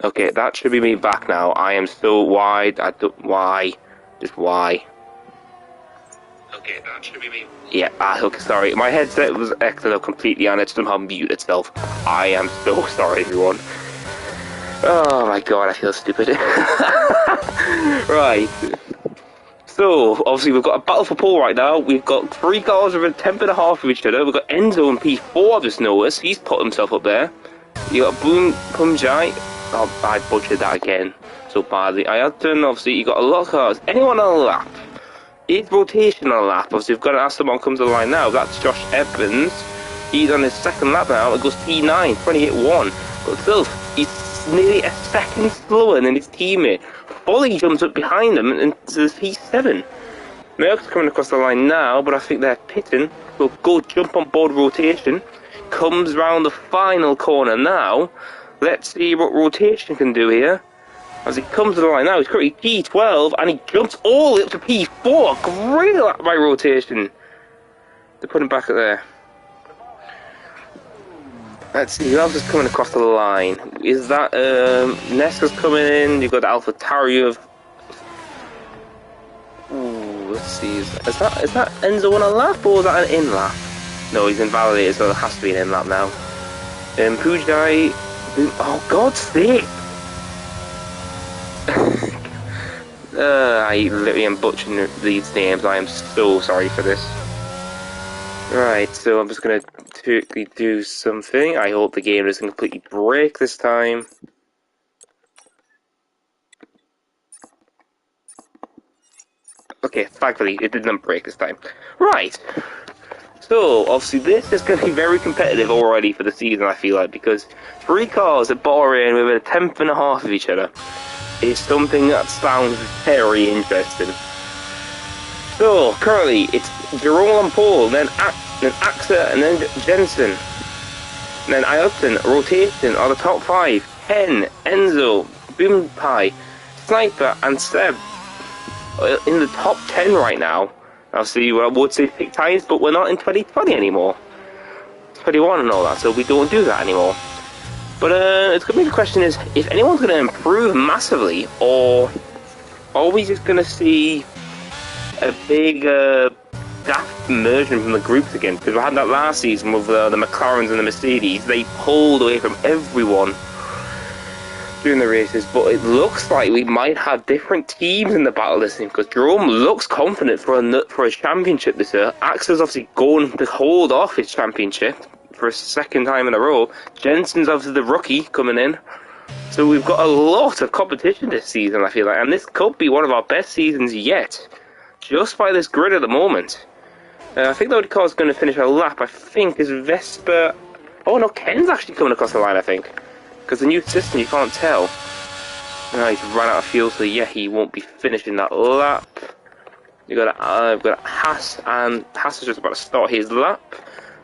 Okay, that should be me back now. I am so wide. Why? Just why? Okay, that should be me. Yeah, okay, sorry. My headset was acting up completely and it somehow muted itself. I am so sorry, everyone. Oh my god, I feel stupid. Right. So, obviously we've got a battle for pole right now. We've got 3 cars within 10.5 of each other. We've got Enzo and P4, I've just noticed. He's put himself up there. You got Boom Pumjai. Oh, I butchered that again so badly. I had done, obviously, you got a lot of cars. Anyone on a lap? Is rotation on a lap? Obviously, we've got to ask someone comes to the line now. That's Josh Evans. He's on his second lap now. It goes T9, 28.1. But still, he's nearly a second slower than his teammate. Folly jumps up behind him into P7. Merck's coming across the line now, but I think they're pitting. We'll go jump on board rotation. Comes round the final corner now. Let's see what rotation can do here. As he comes to the line now, he's currently P12 and he jumps all the way up to P4. Great lap by rotation. They're putting him back at there. Let's see who else is coming across the line. Is that Nesca's coming in? You've got Alpha Tauri. Ooh, let's see. Is that Enzo on a lap or is that an in lap? No, he's invalidated, so it has to be an in lap now. Pujai. Oh, God's sake! I literally am butchering these names. I am so sorry for this. Right, so I'm just gonna quickly do something. I hope the game doesn't completely break this time. Okay, thankfully it did not break this time. Right. So, obviously this is going to be very competitive already for the season, I feel like, because 3 cars at Bahrain within a 10.5 of each other is something that sounds very interesting. So, currently, it's Jerome on pole, then Axa, and then Jensen. And then Ailton rotating are the top 5. Hen, Enzo, Boom Pie, Sniper, and Seb in the top 10 right now. Obviously, I would say pick times, but we're not in 2020 anymore. 21 and all that, so we don't do that anymore. But it's going to be the question is, if anyone's going to improve massively, or are we just going to see a big daft merging from the groups again? Because we had that last season with the McLarens and the Mercedes. They pulled away from everyone during the races, but it looks like we might have different teams in the battle this season, because Jerome looks confident for a championship this year. Axel's obviously going to hold off his championship for a second time in a row. Jensen's obviously the rookie coming in. So we've got a lot of competition this season, I feel like, and this could be one of our best seasons yet, just by this grid at the moment. I think the only car is going to finish a lap, I think, is Vespa. Oh no, Ken's actually coming across the line, I think. Because the new system, you can't tell. He's run out of fuel, so yeah, he won't be finishing that lap. We've got Haas, and Haas is just about to start his lap.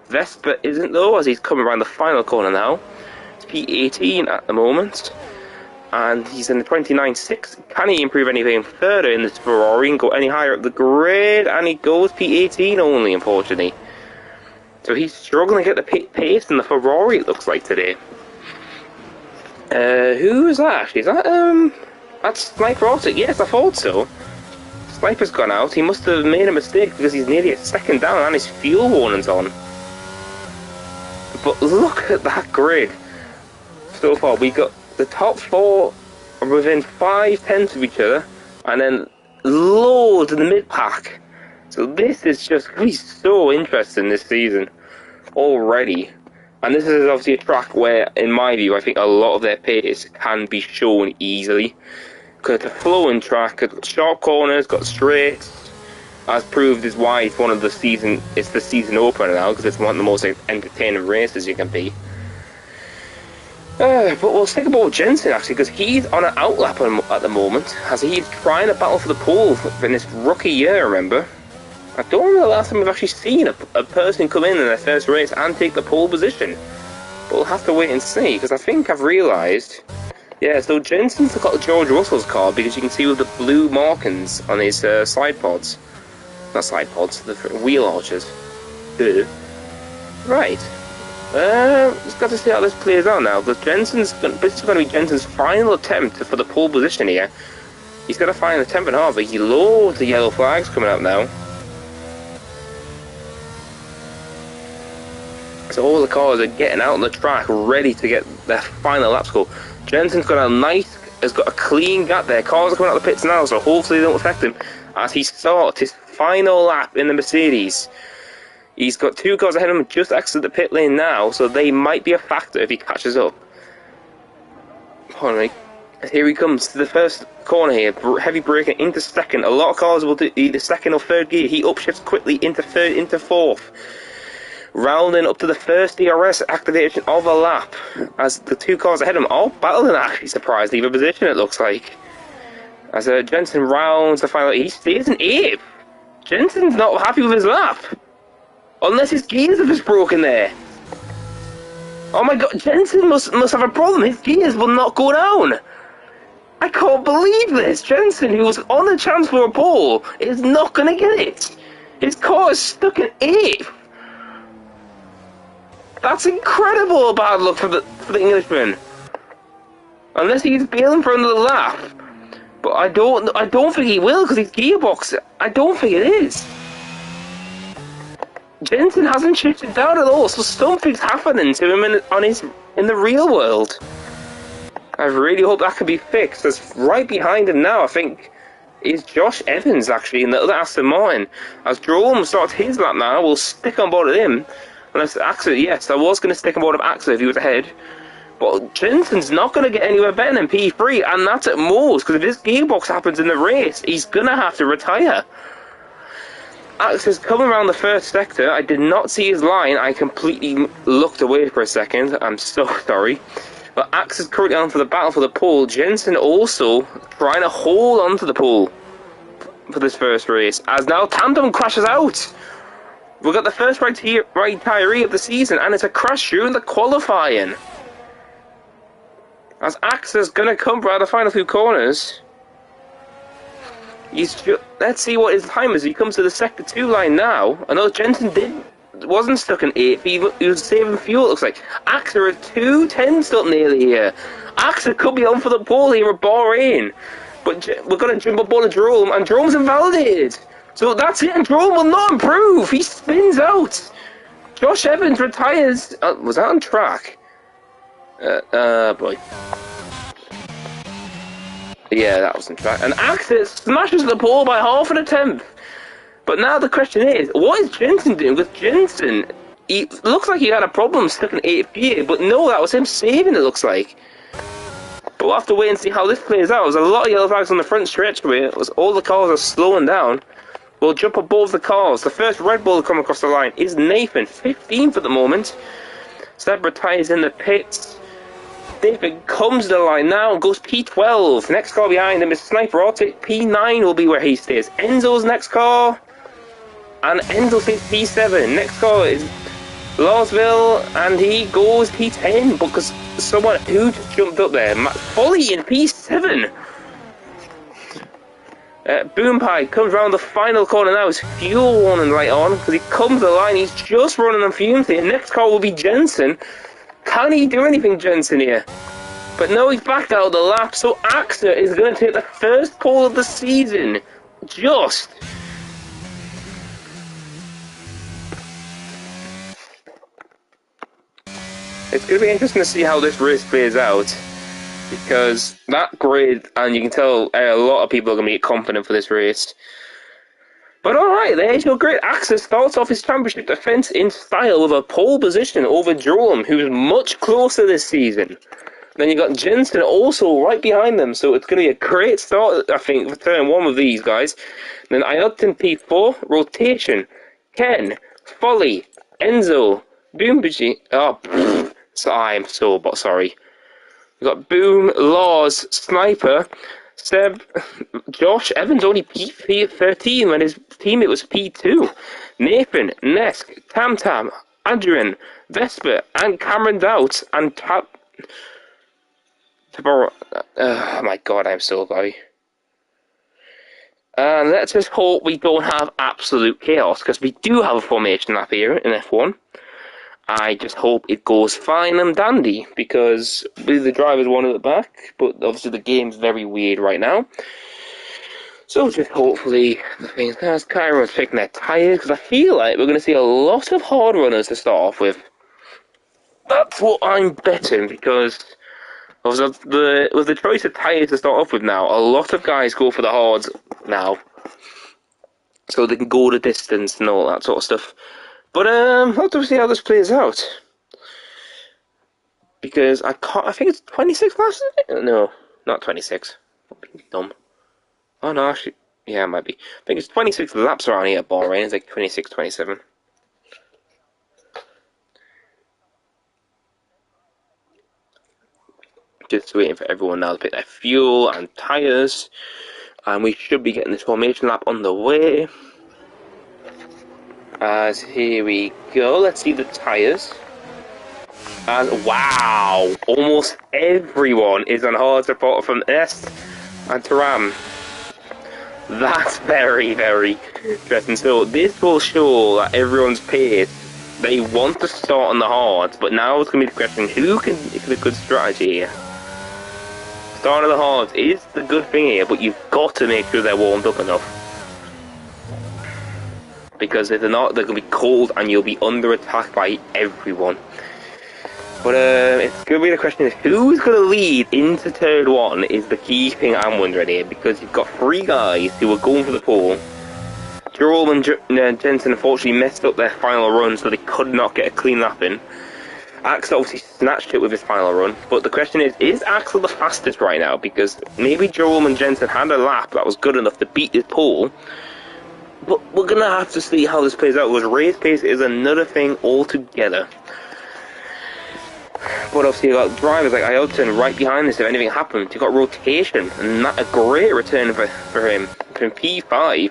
Vespa isn't though, as he's coming around the final corner now. It's P18 at the moment. And he's in the 29.6. Can he improve anything further in this Ferrari and go any higher up the grid? And he goes P18 only, unfortunately. So he's struggling to get the pace in the Ferrari, it looks like, today. Who is that actually? Is that, that's Sniper Arctic? Yes, I thought so. Sniper's gone out. He must have made a mistake because he's nearly a second down and his fuel warning's on. But look at that grid. So far, we got the top 4 are within 5/10 of each other, and then loads in the mid-pack. So this is just going to be so interesting this season already. And this is obviously a track where, in my view, I think a lot of their pace can be shown easily. Because it's a flowing track, it's got sharp corners, got straights. as proved is why it's the season opener now, because it's one of the most entertaining races you can be. But we'll stick about Jensen actually, because he's on an outlap at the moment, as he's trying to battle for the pole in this rookie year, remember? I don't remember the last time we've actually seen a person come in their first race and take the pole position. But we'll have to wait and see, because I think I've realised... Yeah, so Jensen's got George Russell's car, because you can see with the blue markings on his side pods. Not side pods, the wheel arches. Right. Just got to see how this plays out now, because this is going to be Jensen's final attempt for the pole position here. He's got a final attempt and a half, but he loads of yellow flags coming up now. So all the cars are getting out on the track, ready to get their final lap score. Jensen's got has got a clean gap there. Cars are coming out of the pits now, so hopefully they don't affect him as he starts his final lap in the Mercedes. He's got 2 cars ahead of him just exited the pit lane now, so they might be a factor if he catches up. Hold on, mate. Here he comes to the first corner here, heavy braking into second. A lot of cars will do either second or third gear. He upshifts quickly into fourth. Rounding up to the first DRS activation of a lap, as the 2 cars ahead of him all battling actually surprised either position, it looks like. As Jensen rounds the final, he stays in 8th. Jensen's not happy with his lap. Unless his gears have just broken there. Oh my god, Jensen must have a problem. His gears will not go down. I can't believe this. Jensen, who was on the chance for a pole, is not going to get it. His car is stuck in 8th. That's incredible bad luck for the Englishman. Unless he's bailing for another lap. But I don't think he will, because his gearbox, I don't think it is. Jensen hasn't shifted down at all, so something's happening to him in the real world. I really hope that can be fixed, as right behind him now, I think, is Josh Evans actually in the other Aston Martin. As Jerome starts his lap now, we'll stick on board of him. Unless Axel, yes, I was going to stick on board of Axel if he was ahead. But Jensen's not going to get anywhere better than P3, and that's at most, because if this gearbox happens in the race, he's going to have to retire. Axel's coming around the first sector. I did not see his line. I completely looked away for a second. I'm so sorry. But Axel's currently on for the battle for the pole. Jensen also trying to hold on to the pole for this first race, as now Tandem crashes out. We've got the first right retiree of the season, and it's a crash during the qualifying. As Axel's going to come by the final 2 corners. Let's see what his time is. He comes to the sector 2 line now. I know Jensen wasn't stuck in 8th. He was saving fuel, it looks like. Axel is 2/10 up nearly here. Axel could be on for the pole here at Bahrain. But we're going to jump up on Jerome, and Jerome's invalidated. So that's it, and Jerome will not improve. He spins out. Josh Evans retires. Was that on track? Boy. Yeah, that was on track. And Axel smashes the pole by half an attempt. But now the question is, what is Jensen doing? Because Jensen, he looks like he had a problem stuck in 8th gear, but no, that was him saving, it looks like. But we'll have to wait and see how this plays out. There's a lot of yellow flags on the front stretch where all the cars are slowing down. We'll jump above the cars. The first Red Bull to come across the line is Nathan, 15th at the moment. Seb retires in the pits. Nathan comes to the line now and goes P12. Next car behind him is Sniper Arctic. P9 will be where he stays. Enzo's next car. And Enzo stays P7. Next car is Larsville, and he goes P10 because someone who just jumped up there. Folly in P7. Boom Pie comes around the final corner now. His fuel warning light on because he comes to the line. He's just running on fumes here. Next car will be Jensen. Can he do anything, Jensen, here? But no, he's backed out of the lap. So Axel is going to take the first pole of the season. Just. It's going to be interesting to see how this race plays out. Because that grid, and you can tell a lot of people are going to be confident for this race. But alright, there's your grid. Axel starts off his championship defence in style with a pole position over Jerome, who's much closer this season. Then you got Jensen also right behind them, so it's going to be a great start, I think, for turn one with these guys. Then Ayrton P4, Rotation, Ken, Folly, Enzo, Boombaji. Oh, so I'm so sorry. We got Boom, Laws, Sniper, Seb, Josh Evans only P13 when his teammate was P2. Nathan, Nesk, Tam Tam, Adrian, Vesper, and Cameron Doubt, and oh my god, I'm so sorry. And let's just hope we don't have absolute chaos, because we do have a formation lap here in F1. I just hope it goes fine and dandy, because the driver's one at the back, but obviously the game's very weird right now. So just hopefully the things as Kyron's picking their tyres, because I feel like we're going to see a lot of hard runners to start off with. That's what I'm betting, because with the choice of tyres to start off with now, a lot of guys go for the hards now, so they can go the distance and all that sort of stuff. But I'll have to see how this plays out, because I think it's 26 laps. No, not 26. I'm being dumb. Oh no, actually, yeah, it might be. I think it's 26 laps around here at Bahrain. It's like 26, 27. Just waiting for everyone now to pick their fuel and tyres, and we should be getting this formation lap on the way. As here we go, let's see the tyres. And wow, almost everyone is on hard support from S and Taram. That's very, very interesting. So this will show that everyone's pace. They want to start on the hards, but now it's going to be the question, who can make a good strategy here? Starting on the hards is the good thing here, but you've got to make sure they're warmed up enough. Because if they're not, they're going to be cold and you'll be under attack by everyone. But it's going to be the question is, who's going to lead into turn one is the key thing I'm wondering here, because you've got three guys who are going for the pole. Jerome and Jensen unfortunately messed up their final run, so they could not get a clean lap in. Axel obviously snatched it with his final run, but the question is Axel the fastest right now? Because maybe Jerome and Jensen had a lap that was good enough to beat his pole, but we're going to have to see how this plays out, because race pace is another thing altogether. But obviously you've got drivers like Ailton right behind this if anything happens. You've got Rotation, and a great return for him from P5.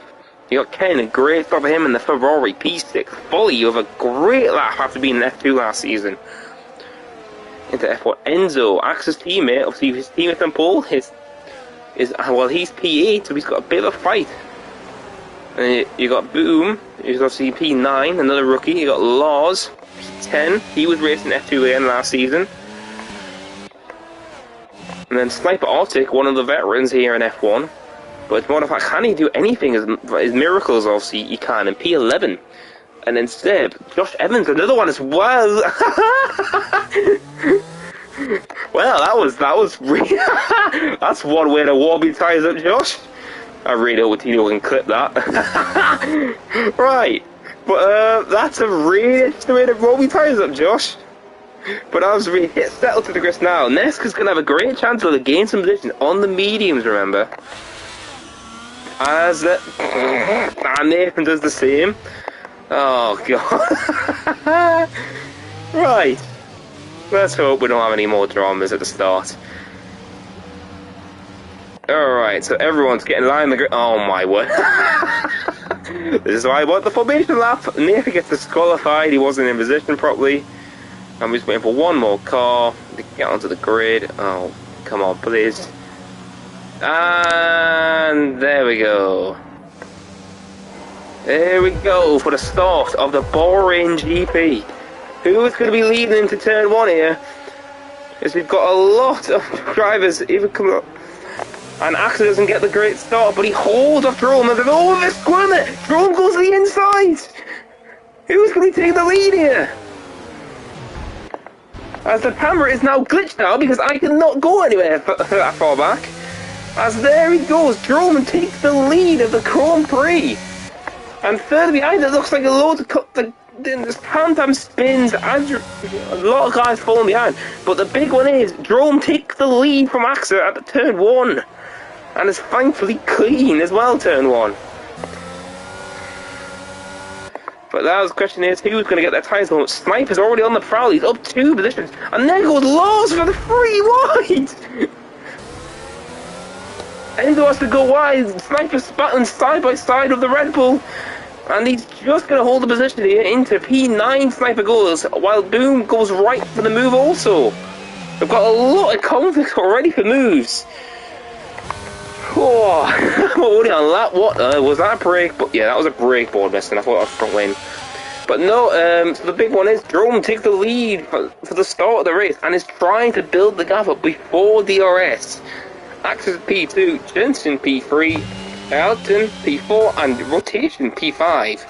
You got Ken, a great start for him in the Ferrari P6. Folly with a great lap after being in F2 last season. Into F1. Enzo, Axel's teammate, obviously his teammate on pole, he's P8, so he's got a bit of a fight. And you got Boom, who's obviously P9, another rookie. You got Laws, P10, he was racing F2 again last season. And then Sniper Arctic, one of the veterans here in F1. But it's more of like, can he do anything? His miracles, obviously, he can in P11. And then Seb, Josh Evans, another one as well. Well, that was really that's one way to warm your tyres up, Josh. I really hope Tino can clip that. Right, but that's a really interesting way to warm your tyres up, Josh. But I was really settled to the grist now. Neska's going to have a great chance to gain some position on the mediums, remember. As and Nathan does the same. Oh god. Right. Let's hope we don't have any more dramas at the start. Alright, so everyone's getting lined the grid. Oh my word. This is why I want the formation lap. Nathan gets disqualified, he wasn't in position properly. I'm just waiting for one more car to get onto the grid. Oh, come on, please. And there we go. There we go for the start of the Bahrain Gp. Who is going to be leading into turn one here? Because we've got a lot of drivers even coming up. And Axel doesn't get the great start, but he holds off Jerome. And oh, they're squirming it. Jerome goes to the inside. Who's going to be taking the lead here? As the camera is now glitched now because I cannot go anywhere that far back. As there he goes, Jerome takes the lead of the Grand Prix. And third behind it looks like a load of then there's tandem spins, and a lot of guys falling behind. But the big one is, Jerome takes the lead from Axel at the turn 1. And is thankfully clean as well, turn 1. But now the question is, who's going to get that tyres home? Sniper's already on the prowl, he's up 2 positions. And there goes Laws for the 3 wide! Enzo has to go wide, Sniper's battling side by side with the Red Bull. And he's just going to hold the position here into P9. Sniper goes, while Boom goes right for the move also. We've got a lot of conflicts already for moves. Oh, only on lap, what was that a break? But yeah, that was a break board missing. I thought I was front wing. But no, so the big one is Jerome takes the lead for the start of the race and is trying to build the gap up before DRS. Axel P2, Jensen P3, Elton P4, and Rotation P5.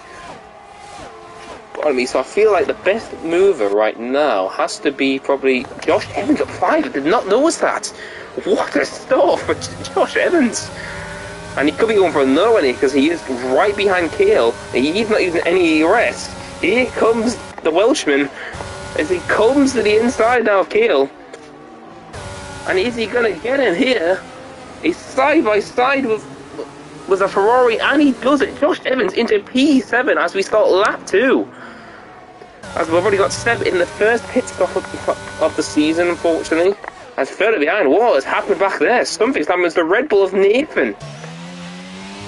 Pardon me, so I feel like the best mover right now has to be probably Josh Evans at 5. I did not notice that. What a start for Josh Evans. And he could be going for another one here because he is right behind Kale. And he's not using any ERS. Here comes the Welshman as he comes to the inside now of Kale. And is he going to get in here? He's side by side with a Ferrari, and he does it. Josh Evans into P7 as we start lap 2. As we've already got Seb in the first pit stop of the season, unfortunately. And further behind, what has happened back there? Something's happened to the Red Bull of Nathan.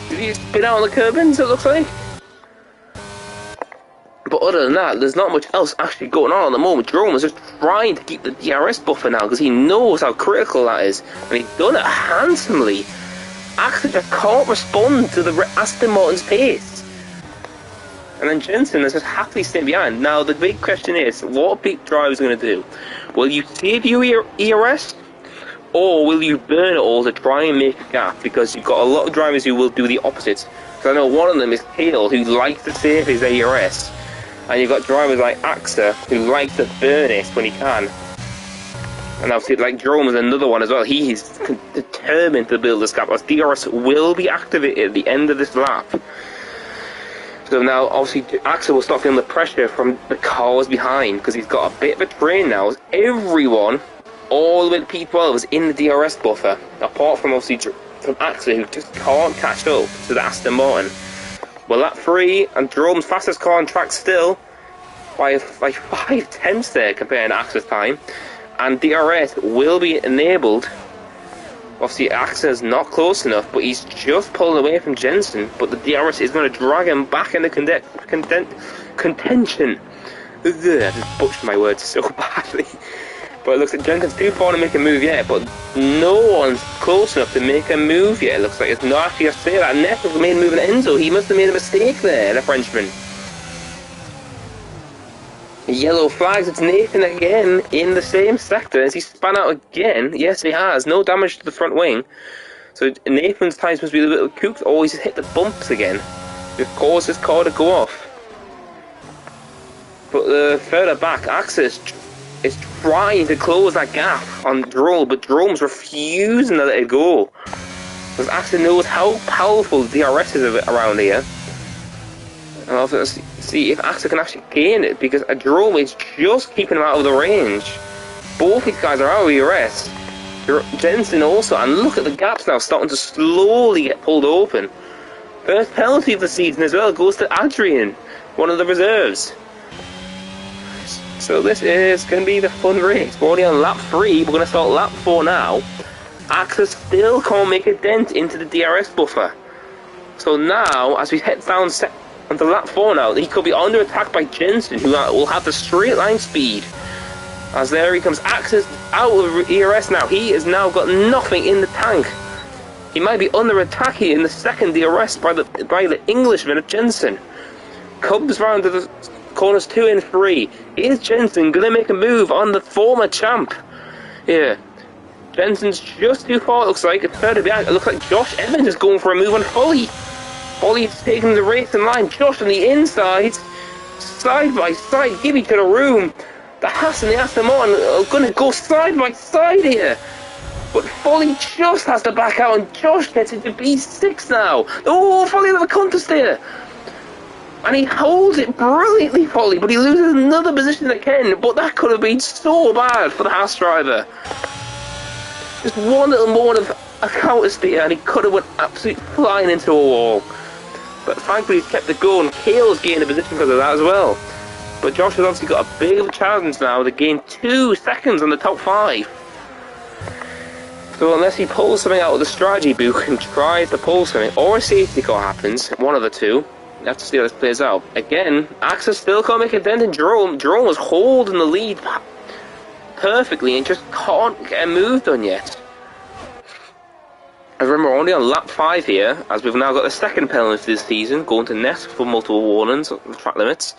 Did he spin out on the curbings, it looks like? But other than that, there's not much else actually going on at the moment. Jerome is just trying to keep the DRS buffer now because he knows how critical that is. And he's done it handsomely. Axel just can't respond to the Aston Martin's pace. And then Jensen is just happily staying behind. Now the big question is, what big driver is going to do? Will you save your ERS? Or will you burn it all to try and make a gap? Because you've got a lot of drivers who will do the opposite. Because I know one of them is Kale, who likes to save his ERS. And you've got drivers like Axa, who likes to burn it when he can. And obviously, like Jerome is another one as well. He's determined to build this gap. As DRS will be activated at the end of this lap. So now, obviously, Axel will start feeling the pressure from the cars behind because he's got a bit of a train now. Everyone, all the way to P12, is in the DRS buffer, apart from obviously from Axel, who just can't catch up to the Aston Martin. Well, lap 3, and Jerome's fastest car on track still by like 5 tenths there compared to Axel's time. And DRS will be enabled. Obviously, Axel is not close enough, but he's just pulling away from Jensen. But the DRS is going to drag him back into contention. Ugh, I just butchered my words so badly. But it looks like Jensen's too far to make a move yet, but no one's close enough to make a move yet. It looks like it's not actually a say that Nettles made a move in Enzo. He must have made a mistake there, the Frenchman. Yellow flags, it's Nathan again in the same sector as he spun out again. Yes, he has. No damage to the front wing. So Nathan's tyres must be a little cooked, or he's hit the bumps again. It caused his car to go off. But further back, Axel is trying to close that gap on Jerome, but Jerome's refusing to let it go. Because Axel knows how powerful the DRS is around here. And I'll have to see if Axel can actually gain it, because Jerome is just keeping him out of the range. Both these guys are out of ERS. Jensen also, and look at the gaps now starting to slowly get pulled open. First penalty of the season as well goes to Adrian, one of the reserves. So this is going to be the fun race. We're only on lap 3, we're going to start lap 4 now. Axel still can't make a dent into the DRS buffer. So now, as we head down onto lap 4 now, he could be under attack by Jensen, who will have the straight line speed. As there he comes, Axel out of ERS now. He has now got nothing in the tank. He might be under attack here in the second DRS by the Englishman of Jensen. Comes round to the corners 2 and 3. Is Jensen going to make a move on the former champ? Here. Jensen's just too far, it looks like. It's further back. It looks like Josh Evans is going for a move on Holly. Holly's taking the race in line. Josh on the inside. Side by side. Give each other room. The Haas and the Aston Martin are going to go side by side here. But Foley just has to back out, and Josh gets into B6 now. Oh, Foley with a contest here. And he holds it brilliantly, Folly, but he loses another position again. But that could have been so bad for the Haas driver. Just one little more of a counter steer and he could have went absolutely flying into a wall. But thankfully he's kept it going. Kale's gained a position because of that as well. But Josh has obviously got a big of a challenge now to gain 2 seconds on the top 5. So unless he pulls something out of the strategy book and tries to pull something, or a safety car happens, one of the two, you have to see how this plays out. Again, Axel still can't make a dent in Jerome. Jerome was holding the lead perfectly and just can't get a move done yet. I remember only on lap 5 here, as we've now got the second penalty this season, going to net for multiple warnings on the track limits.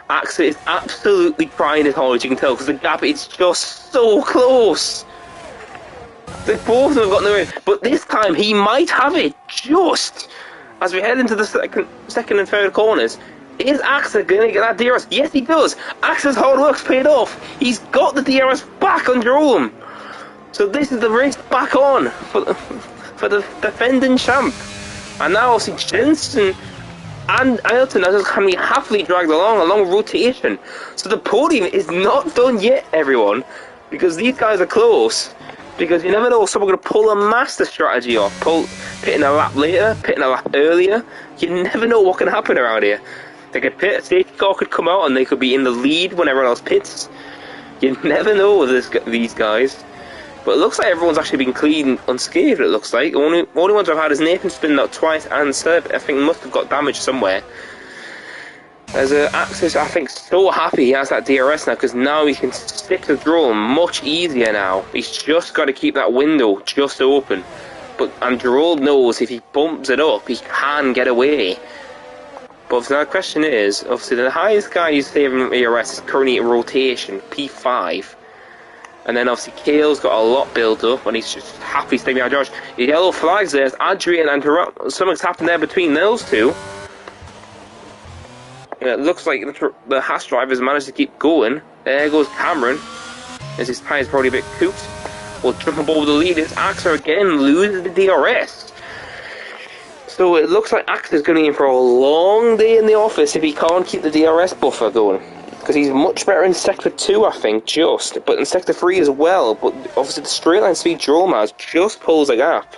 Axel is absolutely trying his hardest, you can tell, because the gap is just so close. They both of them have got nowhere, but this time he might have it just as we head into the second and third corners. Is Axel going to get that DRS? Yes, he does. Axel's hard work's paid off. He's got the DRS back on Jerome. So this is the race back on for the defending champ. And now obviously Jensen and Ayrton are just can be happily dragged along rotation. So the podium is not done yet, everyone, because these guys are close. Because you never know, someone's going to pull a master strategy off, pitting a lap later, pitting a lap earlier. You never know what can happen around here. They could pit, a safety car could come out and they could be in the lead when everyone else pits. You never know with these guys. But it looks like everyone's actually been clean unscathed, it looks like. Only ones I've had is Nathan spinning out twice and Seb, I think, must have got damaged somewhere. As Axis, I think, so happy he has that DRS now, because now he can stick to Jerome much easier now. He's just got to keep that window just open. And Jerome knows if he bumps it up, he can get away. But the question is, obviously the highest guy he's saving DRS is currently in rotation, P5. And then obviously Kale's got a lot built up, and he's just happy staying behind Josh. The yellow flags there, Adrian and something's happened there between those two. It looks like the Haas drivers managed to keep going. There goes Cameron, as his tyre's probably a bit cooped. Well, jumping over the lead is Axel again, loses the DRS. So it looks like Axel is going to be in for a long day in the office if he can't keep the DRS buffer going. Because he's much better in Sector 2, I think, but in Sector 3 as well. But obviously the straight line speed Jerome has just pulls a gap.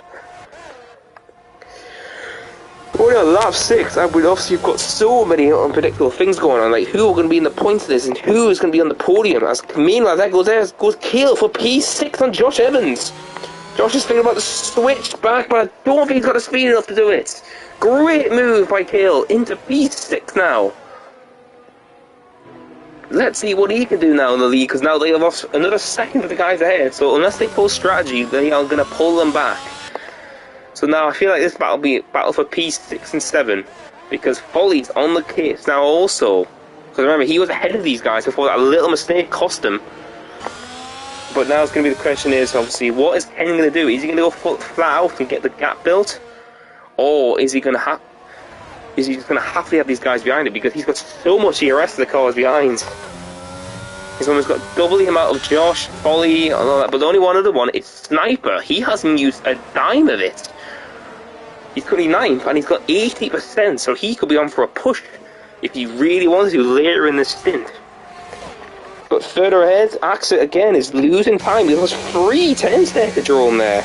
We're on lap 6, and obviously you've got so many unpredictable things going on, like who are going to be in the points of this and who is going to be on the podium. As meanwhile, goes Kale for P6 on Josh Evans. Josh is thinking about the switch back, but I don't think he's got the speed enough to do it. Great move by Kale into P6 now. Let's see what he can do now in the lead, because now they have lost another second to the guys ahead, so unless they pull strategy, they are going to pull them back. So now I feel like this battle will be a battle for P6 and 7, because Folly's on the case now also. Because remember, he was ahead of these guys before that little mistake cost him. But now it's going to be the question is, obviously, what is Ken going to do? Is he going to go flat out and get the gap built? Or is he going to have... Is he just going to happily have these guys behind him, because he's got so much DRS of the cars behind. He's almost got double the amount of Josh, Folly, and all that, but the only one other one is Sniper. He hasn't used a dime of it. He's currently 9th, and he's got 80%, so he could be on for a push if he really wanted to later in the stint. But further ahead, Axel again is losing time. He lost 3 tenths there to Jerome there.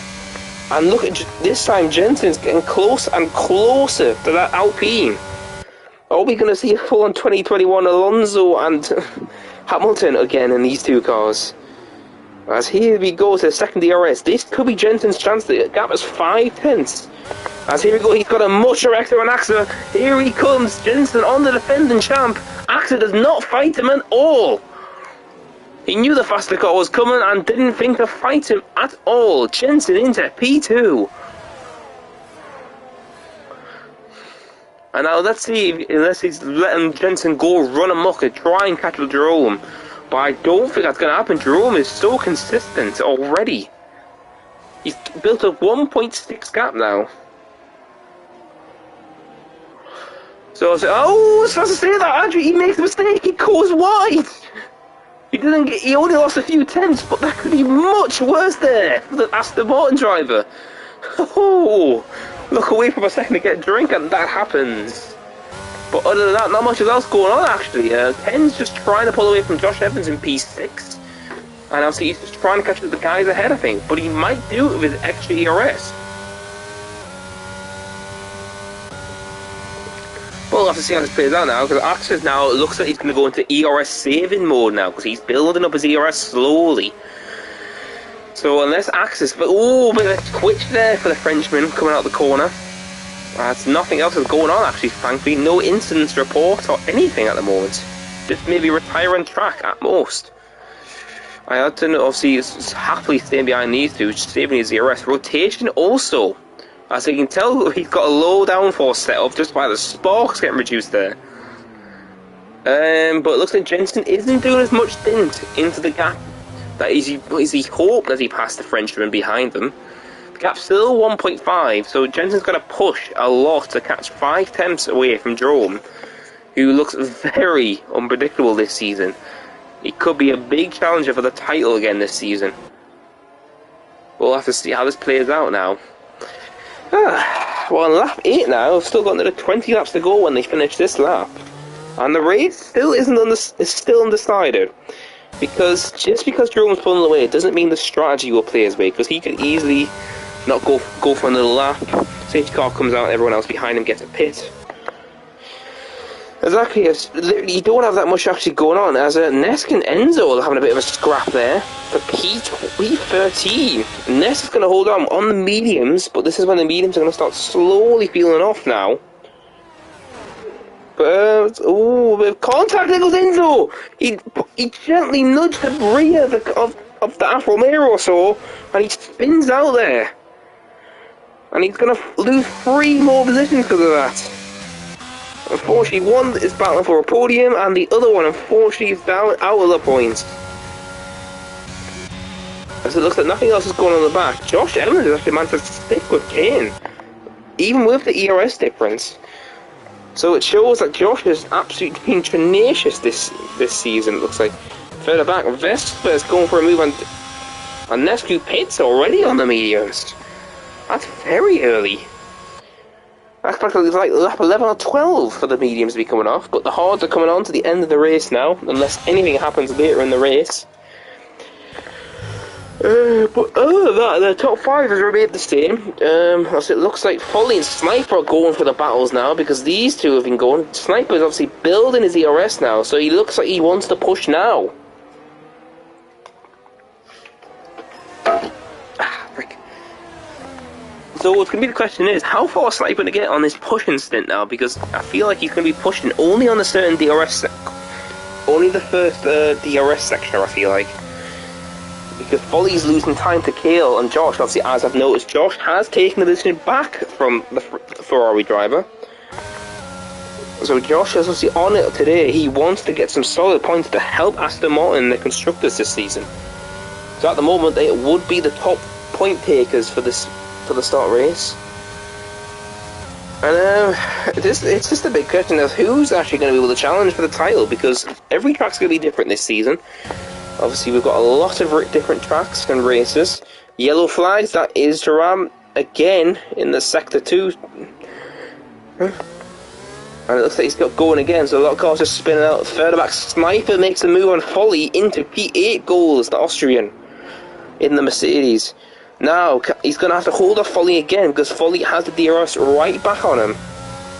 And look at this time, Jensen's getting closer and closer to that Alpine. Are we going to see a full-on 2021 Alonso and Hamilton again in these two cars? As here we go to the second DRS. This could be Jensen's chance. The gap is 5 tenths. As here we go, he's got a much director on Axel. Here he comes, Jensen on the defending champ. Axel does not fight him at all. He knew the faster car was coming and didn't think to fight him at all. Jensen into P2. And now let's see, unless he's letting Jensen go run amok and try and catch with Jerome. But I don't think that's going to happen. Jerome is so consistent already. He's built a 1.6 gap now. So I was supposed to say that, Andrew, he makes a mistake, he goes wide. He only lost a few tenths, but that could be much worse there for the Aston Martin driver. Oh, look away from a second to get a drink and that happens. But other than that, not much else going on actually. Ken's just trying to pull away from Josh Evans in P6. And obviously he's just trying to catch up the guys ahead, I think. But he might do it with extra ERS. But we'll have to see how this plays out now, because Axis now looks like he's going to go into ERS saving mode now, because he's building up his ERS slowly. So unless Axis, but oh, bit of a twitch there for the Frenchman coming out the corner. That's nothing else is going on actually, thankfully. No incidents report or anything at the moment. Just maybe retiring track at most. I had to obviously is happily staying behind these two, saving his ERS. Rotation also. As you can tell, he's got a low downforce setup just by the sparks getting reduced there. But it looks like Jensen isn't doing as much dint into the gap that he hoped as he passed the Frenchman behind them. The gap's still 1.5, so Jensen's got to push a lot to catch 5 tenths away from Jerome, who looks very unpredictable this season. He could be a big challenger for the title again this season. We'll have to see how this plays out now. Well, on lap 8 now, I've still got another 20 laps to go when they finish this lap. And the race still is still undecided. Because just because Jerome's pulling away, it doesn't mean the strategy will play his way. Because he could easily not go for another lap. Safety car comes out and everyone else behind him gets a pit. Exactly, you don't have that much actually going on, as Nesk and Enzo are having a bit of a scrap there for P13. Nesk is going to hold on the mediums, but this is when the mediums are going to start slowly peeling off now. But, oh, a bit of contact, there goes Enzo! He gently nudged the rear of the Alfa Romeo or so, and he spins out there. And he's going to lose 3 more positions because of that. Unfortunately, one is battling for a podium, and the other one, unfortunately, is down out of the points. As it looks like nothing else is going on in the back, Josh Evans has actually managed to stick with Kane, even with the ERS difference. So it shows that Josh has absolutely been tenacious this season, it looks like. Further back, Vespa is going for a move on Nescu pits already on the mediums. That's very early. That's practically like lap 11 or 12 for the mediums to be coming off, but the hards are coming on to the end of the race now, unless anything happens later in the race. But other than that, the top 5 has remained the same. As it looks like Foley and Sniper are going for the battles now, because these two have been going. Sniper is obviously building his ERS now, so he looks like he wants to push now. So what's going to be the question is, how far is Sniper going to get on this pushing stint now? Because I feel like he's going to be pushing only on a certain DRS only the first DRS section, I feel like. Because Foley's losing time to Kale and Josh. Obviously, as I've noticed, Josh has taken the position back from the Ferrari driver. So Josh is obviously on it today. He wants to get some solid points to help Aston Martin and the constructors this season. So at the moment, they would be the top point takers for the start race. And it's just a big question of who's actually going to be able to challenge for the title, because every track's going to be different this season. Obviously, we've got a lot of different tracks and races. Yellow flags, that is Jerome again in the Sector 2. And it looks like he's got going again, so a lot of cars just spinning out. Further back, Sniper makes a move on Foley into P8 goals, the Austrian, in the Mercedes. Now, he's going to have to hold off Foley again, because Foley has the DRS right back on him.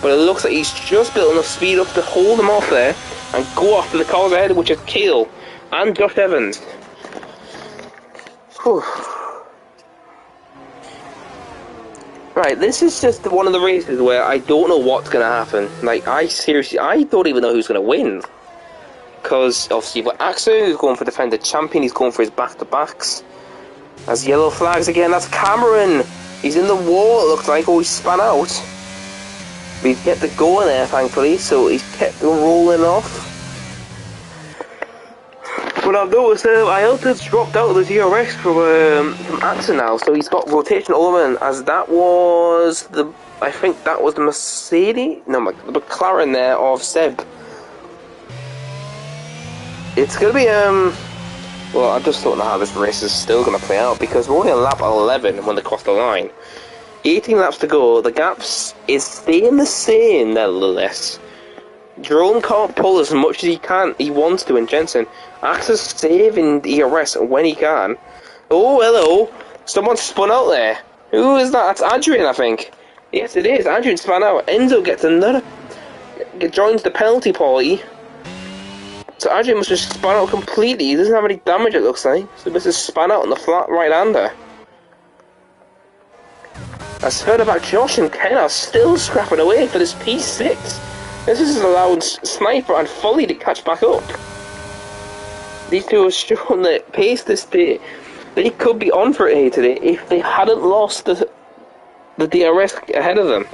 But it looks like he's just built enough speed up to hold him off there and go after the cars ahead, which is Kale and Josh Evans. Whew. Right, this is just one of the races where I don't know what's going to happen. Like, I don't even know who's going to win. Because, obviously, you've got Axel, who's going for defended champion, he's going for his back-to-backs. As yellow flags again, that's Cameron. He's in the wall, it looks like, or he's spun out. But he's kept it going there, thankfully, so he's kept rolling off. But I've noticed Ielta's dropped out of the DRS from Axel now, so he's got rotation over, as that was I think that was the Mercedes? No, the McLaren there of Seb. It's going to be, well, I just don't know how this race is still going to play out, because we're only on lap 11 when they cross the line. 18 laps to go, the gaps is staying the same nevertheless. Jerome can't pull as much as he wants to in Jensen. Axe's saving the ERS when he can. Oh, hello. Someone spun out there. Who is that? That's Adrian, I think. Yes, it is. Adrian spun out. Enzo gets another... joins the penalty party. So Adrian must have spun out completely. He doesn't have any damage, it looks like. So he must have spun out on the flat right-hander. I've heard about Josh and Ken are still scrapping away for this P6. This is allowing Sniper and Folly to catch back up. These two have shown that pace this day. They could be on for it here today if they hadn't lost the DRS ahead of them.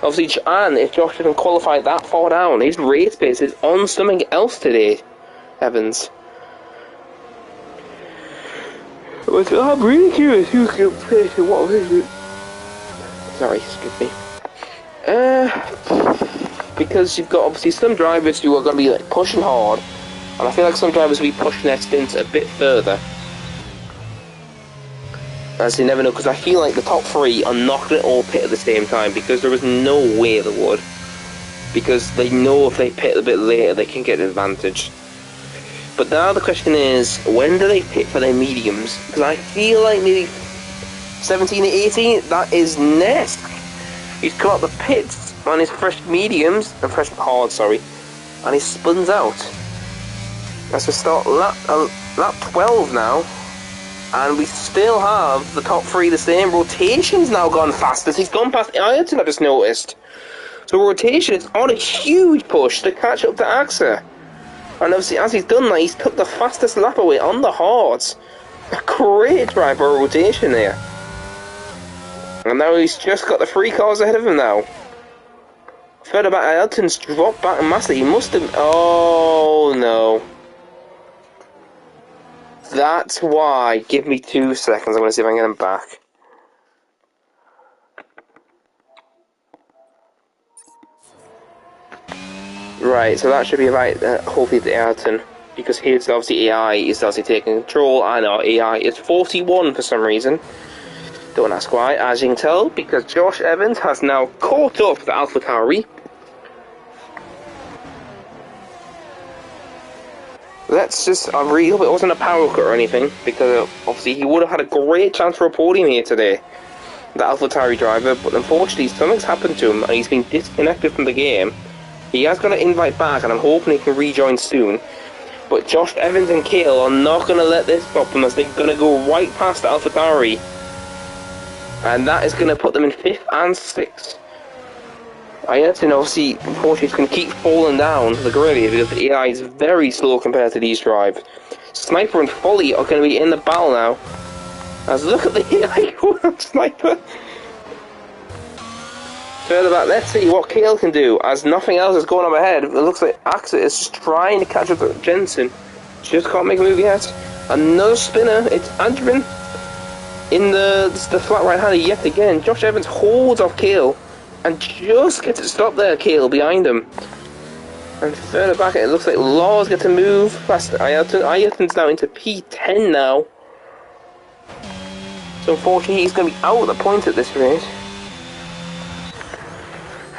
Obviously, and if Josh didn't qualify that far down, his race pace is on something else today, Evans. But I'm really curious who can play to what is it? Sorry, excuse me. Because you've got obviously some drivers who are going to be like pushing hard, and I feel like some drivers will be pushing their stints a bit further. As you never know, because I feel like the top three are not going to all pit at the same time, because there is no way they would. Because they know if they pit a bit later, they can get an advantage. But now the question is, when do they pit for their mediums? Because I feel like maybe 17 and 18, that is Nest. He's come out the pits on his fresh mediums, fresh hard, sorry, and he spins out. As we start lap 12 now, and we still have the top three the same. Rotation's now gone fastest. He's gone past Ayrton, I just noticed. So rotation is on a huge push to catch up to Axa. And obviously, as he's done that, he's took the fastest lap away on the hards. A great drive for rotation there. And now he's just got the 3 cars ahead of him now. Further back, Ayrton's dropped back massively. He must have... Oh, no. That's why. Give me 2 seconds. I'm going to see if I can get him back. Right, so that should be right. Hopefully the Ayrton, because here's obviously AI is obviously taking control. I know AI is 41 for some reason. Don't ask why. As you can tell, because Josh Evans has now caught up to AlphaTauri. Let's just, I really hope it wasn't a power cut or anything, because obviously he would have had a great chance for a podium here today, the AlphaTauri driver, but unfortunately something's happened to him and he's been disconnected from the game. He has got an invite back and I'm hoping he can rejoin soon, but Josh Evans and Cale are not going to let this stop them, as they're going to go right past AlphaTauri, and that is going to put them in 5th and 6th. Ayrton obviously, unfortunately, is going to keep falling down the grid because the AI is very slow compared to these drives. Sniper and Folly are going to be in the battle now. As look at the AI going on Sniper. Further back, let's see what Cale can do, as nothing else is going on ahead. It looks like Axa is just trying to catch up to Jensen. Just can't make a move yet. Another spinner, it's Adrian in the flat right hander yet again. Josh Evans holds off Cale and just gets it stopped there, Cale behind him. And further back, it looks like Laws get to move past Ayrton. Ayrton's now into P10 now. So unfortunately, he's going to be out at the point at this rate.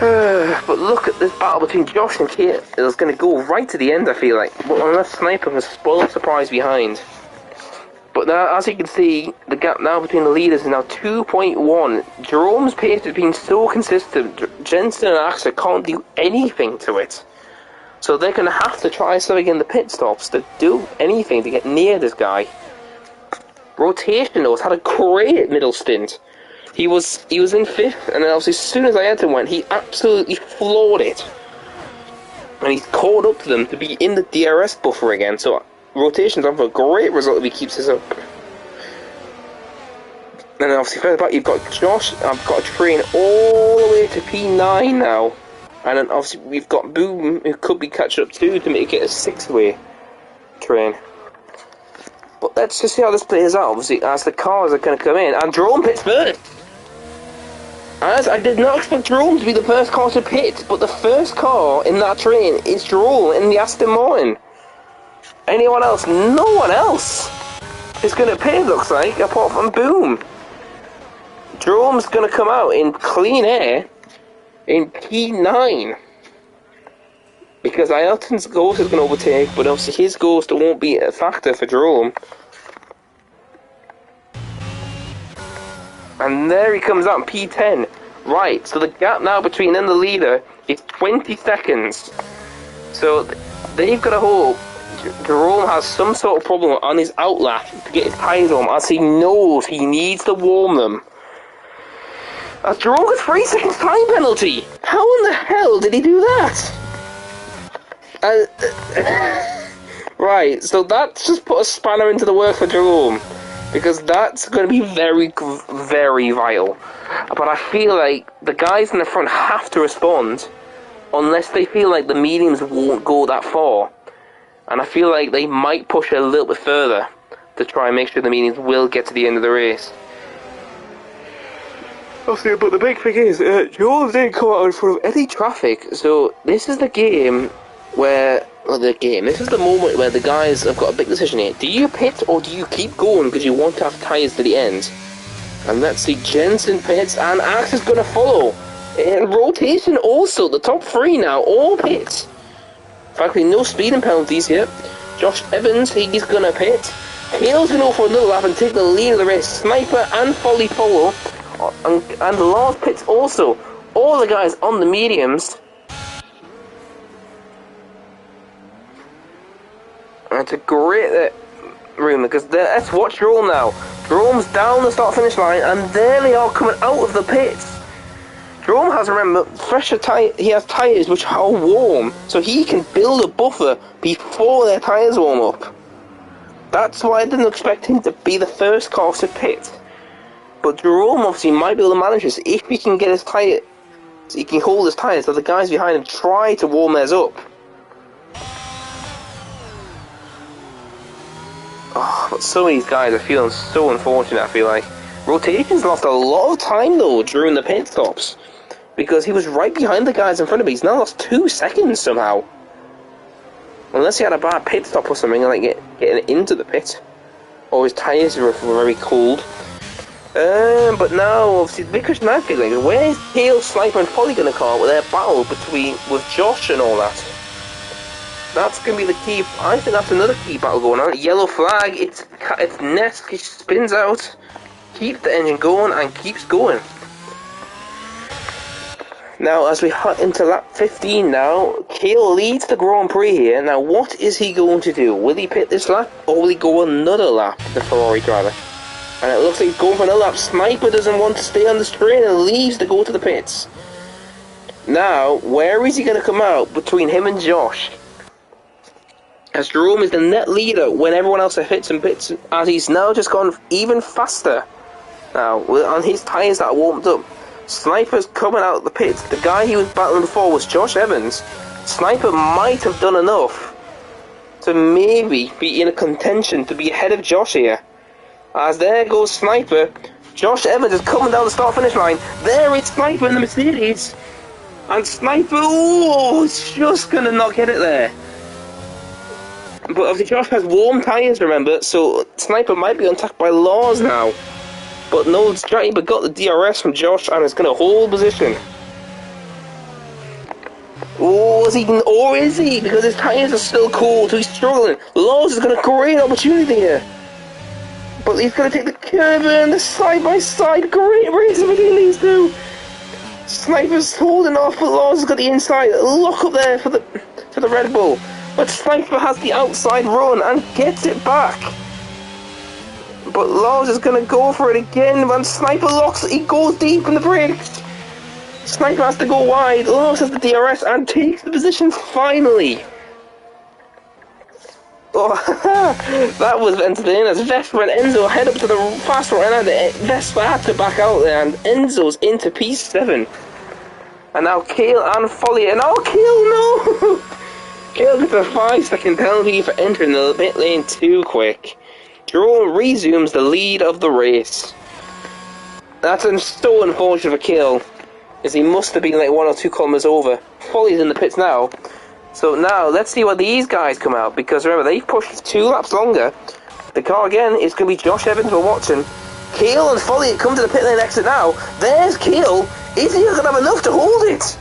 But look at this battle between Josh and Cale. It's going to go right to the end, I feel like. But unless Sniper can spoil a surprise behind. But now, as you can see, the gap now between the leaders is now 2.1. Jerome's pace has been so consistent. Jensen and Axa can't do anything to it. So they're going to have to try something in the pit stops to do anything to get near this guy. Rotation, though, has had a great middle stint. He was in 5th, and then obviously as soon as Ayrton went, he absolutely floored it. And he's caught up to them to be in the DRS buffer again, so rotation's on for a great result if he keeps this up. And then obviously further back, you've got Josh. I've got a train all the way to P9 now. And then obviously we've got Boom, who could be catching up too to make it a 6-way train. But let's just see how this plays out, obviously, as the cars are going to come in. And Jerome pits first! As I did not expect Jerome to be the first car to pit, but the first car in that train is Jerome in the Aston Martin. Anyone else? No one else is going to pit, looks like, apart from Boom. Jerome's going to come out in clean air in P9. because Ayrton's ghost is going to overtake, but obviously his ghost won't be a factor for Jerome. And there he comes out in P10. Right, so the gap now between them and the leader is 20 seconds. So they've got to hope Jerome has some sort of problem on his outlap to get his tyres on, as he knows he needs to warm them. As Jerome gets 3 seconds time penalty. How in the hell did he do that? Right, so that's just put a spanner into the works for Jerome, because that's going to be very, very vital. But I feel like the guys in the front have to respond, unless they feel like the mediums won't go that far. And I feel like they might push it a little bit further to try and make sure the mediums will get to the end of the race. Okay, but the big thing is, Joel didn't come out in front of any traffic, so this is the game where, this is the moment where the guys have got a big decision here. Do you pit or do you keep going because you want to have tyres to the end? And let's see, Jensen pits and Axe is going to follow. And rotation also, the top 3 now, all pits. Frankly, no speeding penalties here. Josh Evans, he's going to pit. Hale's going to go for another lap and take the lead of the race. Sniper and Folly follow. And Lars pits also. All the guys on the mediums. And it's a great room, because let's watch Jerome now. Jerome's down the start-finish line, and there they are coming out of the pits. Jerome has, remember, he has tyres which are warm, so he can build a buffer before their tyres warm up. That's why I didn't expect him to be the first car to pit. But Jerome obviously might be able to manage this if he can get his tyre, so he can hold his tyres, so the guys behind him try to warm theirs up. Oh, but some of these guys are feeling so unfortunate, I feel like. Rotation's lost a lot of time though during the pit stops, because he was right behind the guys in front of me. He's now lost 2 seconds somehow. Unless he had a bad pit stop or something, like getting into the pit. Or his tyres were very cold. But now, obviously, the big question I'm feeling is, where's Hale, Sniper and Folly going to call with their battle with Josh and all that? That's going to be the key. I think that's another key battle going on. Yellow flag, it's Ness, he spins out, keeps the engine going and keeps going. Now, as we hut into lap 15 now, Hale leads the Grand Prix here. Now, what is he going to do? Will he pit this lap, or will he go another lap, the Ferrari driver? And it looks like he's going for another lap. Sniper doesn't want to stay on the straight and leaves to go to the pits. Now, where is he going to come out between him and Josh? As Jerome is the net leader when everyone else hits and pits, as he's now just gone even faster. Now, on his tyres that are warmed up. Sniper's coming out of the pits. The guy he was battling before was Josh Evans. Sniper might have done enough to maybe be in a contention to be ahead of Josh here. As there goes Sniper. Josh Evans is coming down the start-finish line. There is Sniper in the Mercedes. And Sniper, oh, it's just going to not get it there. But obviously Josh has warm tyres, remember, so Sniper might be on attack by Lars now. But no, Sniper got the DRS from Josh and is going to hold position. Oh, is he? Because his tyres are still cold, so he's struggling. Lars is going to great opportunity here. But he's going to take the curve and the side-by-side. Great race between these two. Sniper's holding off, but Lars has got the inside. Lock up there for the Red Bull. But Sniper has the outside run and gets it back. But Lars is going to go for it again. When Sniper locks, he goes deep in the brakes. Sniper has to go wide. Lars has the DRS and takes the position finally. Oh, that was entertaining as Vespa and Enzo head up to the fast right now. Vespa had to back out there and Enzo's into P7. And now Kale and Folly. And oh, Kale, no! Kale gets a 5-second penalty for entering the pit lane too quick. Jerome resumes the lead of the race. That's so unfortunate for Kale, as he must have been like 1 or 2 kilometers over. Folly's in the pits now. So now, let's see what these guys come out, because remember, they've pushed 2 laps longer. The car again is going to be Josh Evans we're watching. Kale and Folly come to the pit lane exit now. There's Kale. Is he going to have enough to hold it?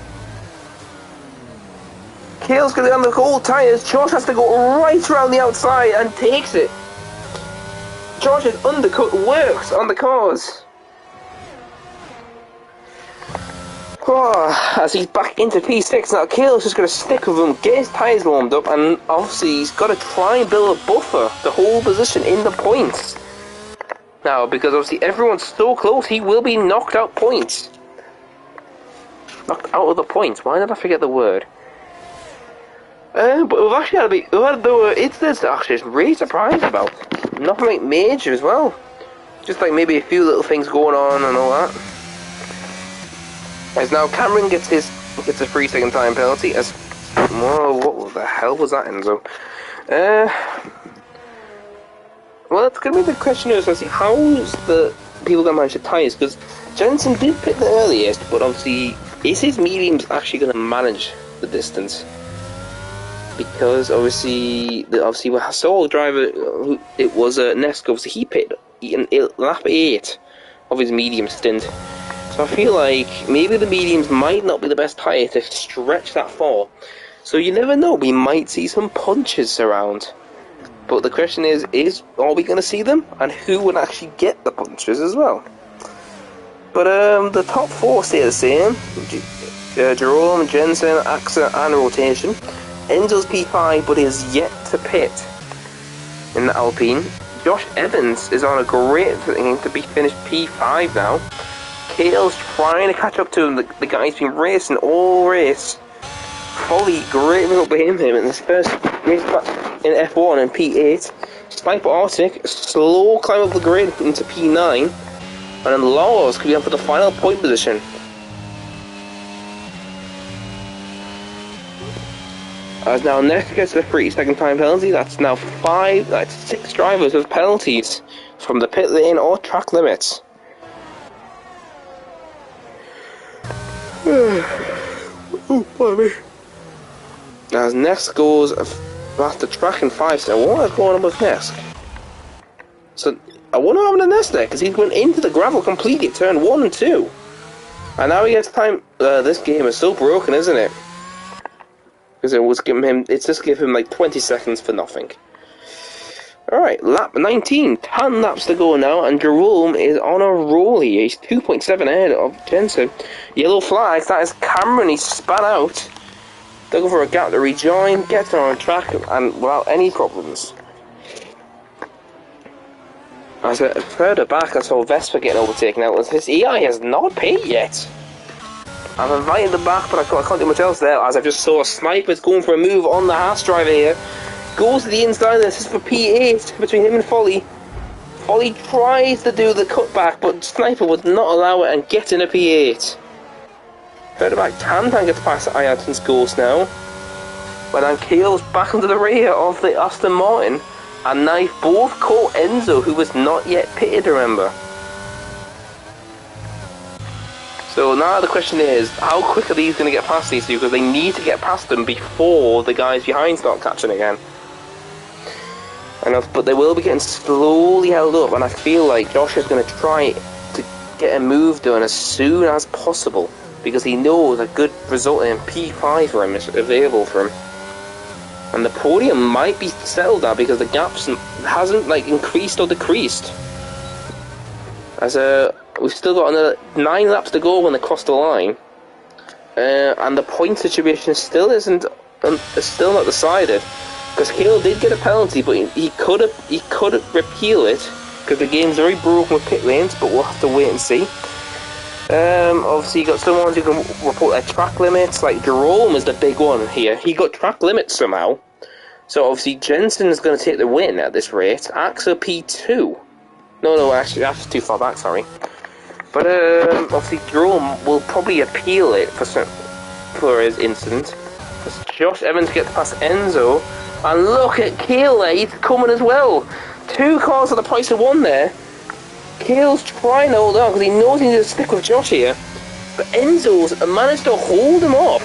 Kale's going on the cold tyres. Josh has to go right around the outside and takes it. Josh's undercut works on the cars. Oh, as he's back into P6 now, Kale's just going to stick with him, get his tyres warmed up, and obviously he's got to try and build a buffer to hold position in the points. Now, because obviously everyone's so close, he will be knocked out points. Knocked out of the points. Why did I forget the word? But we've actually had there were incidents that actually just really surprised about. Nothing like major as well. Just like maybe a few little things going on and all that. As now Cameron gets a 3-second time penalty. As whoa, what the hell was that, Enzo? Well, it's gonna be the question is, how's the people gonna manage the tyres? Because Jensen did pit the earliest, but obviously, is his mediums actually gonna manage the distance? Because obviously we saw a driver who it was Nesco. Obviously, he pitted in lap 8 of his medium stint. So I feel like maybe the mediums might not be the best tyre to stretch that far. So you never know. We might see some punches around. But the question is are we going to see them? And who would actually get the punches as well? But the top 4 stay the same. Jerome, Jensen, AXA and Rotation. Enzo's P5, but is yet to pit in the Alpine. Josh Evans is on a great thing to be finished P5 now. Kale's trying to catch up to him. The guy's been racing all race. Folly, great result behind him in his first race back in F1 and P8. Sniper Arctic, slow climb up the grid into P9. And then Laws could be up for the final point position. As now next gets the 3-second time penalty, that's 6 drivers with penalties from the pit lane or track limits. Oh, pardon me. As Nesk goes past the track in 5 seconds. What is going on with Nesk? So, I wonder what happened to Nesk there, because he went into the gravel completely at turn 1 and 2. And now he gets time. This game is so broken, isn't it? Because it's just giving him like 20 seconds for nothing. Alright, lap 19, 10 laps to go now, and Jerome is on a roll here. He's 2.7 ahead of Jensen. Yellow flags, that is Cameron, he's spat out. Looking for a gap to rejoin, gets on track, and without any problems. As further back, I saw Vespa getting overtaken out. His EI has not paid yet. I've invited them back, but I can't do much else there, as I just saw a Sniper's going for a move on the Haas driver here. Goes to the inside, this is for P8 between him and Folly. Folly tries to do the cutback, but Sniper would not allow it and gets in a P8. Further back, Tantan gets past Ayatol's Ghost now. But then Kale's back into the rear of the Aston Martin. And now both caught Enzo, who was not yet pitted, remember. So now the question is, how quick are these going to get past these two? Because they need to get past them before the guys behind start catching again. But they will be getting slowly held up, and I feel like Josh is going to try to get a move done as soon as possible, because he knows a good result in P5 for him is available for him. And the podium might be settled now because the gap hasn't increased or decreased. As we've still got another 9 laps to go when they cross the line, and the point situation still still not decided. Because Kale did get a penalty, but he could repeal it because the game's very broken with pit lanes. But we'll have to wait and see. Obviously, you got someone who can report their track limits. Like Jerome is the big one here. He got track limits somehow. So obviously Jensen is going to take the win at this rate. AXA P2. No, actually that's too far back. Sorry. But obviously Jerome will probably appeal it for his incident. As Josh Evans gets past Enzo, and look at Kale there, he's coming as well. 2 cars at the price of 1 there. Kale's trying to hold on because he knows he needs to stick with Josh here. But Enzo's managed to hold him off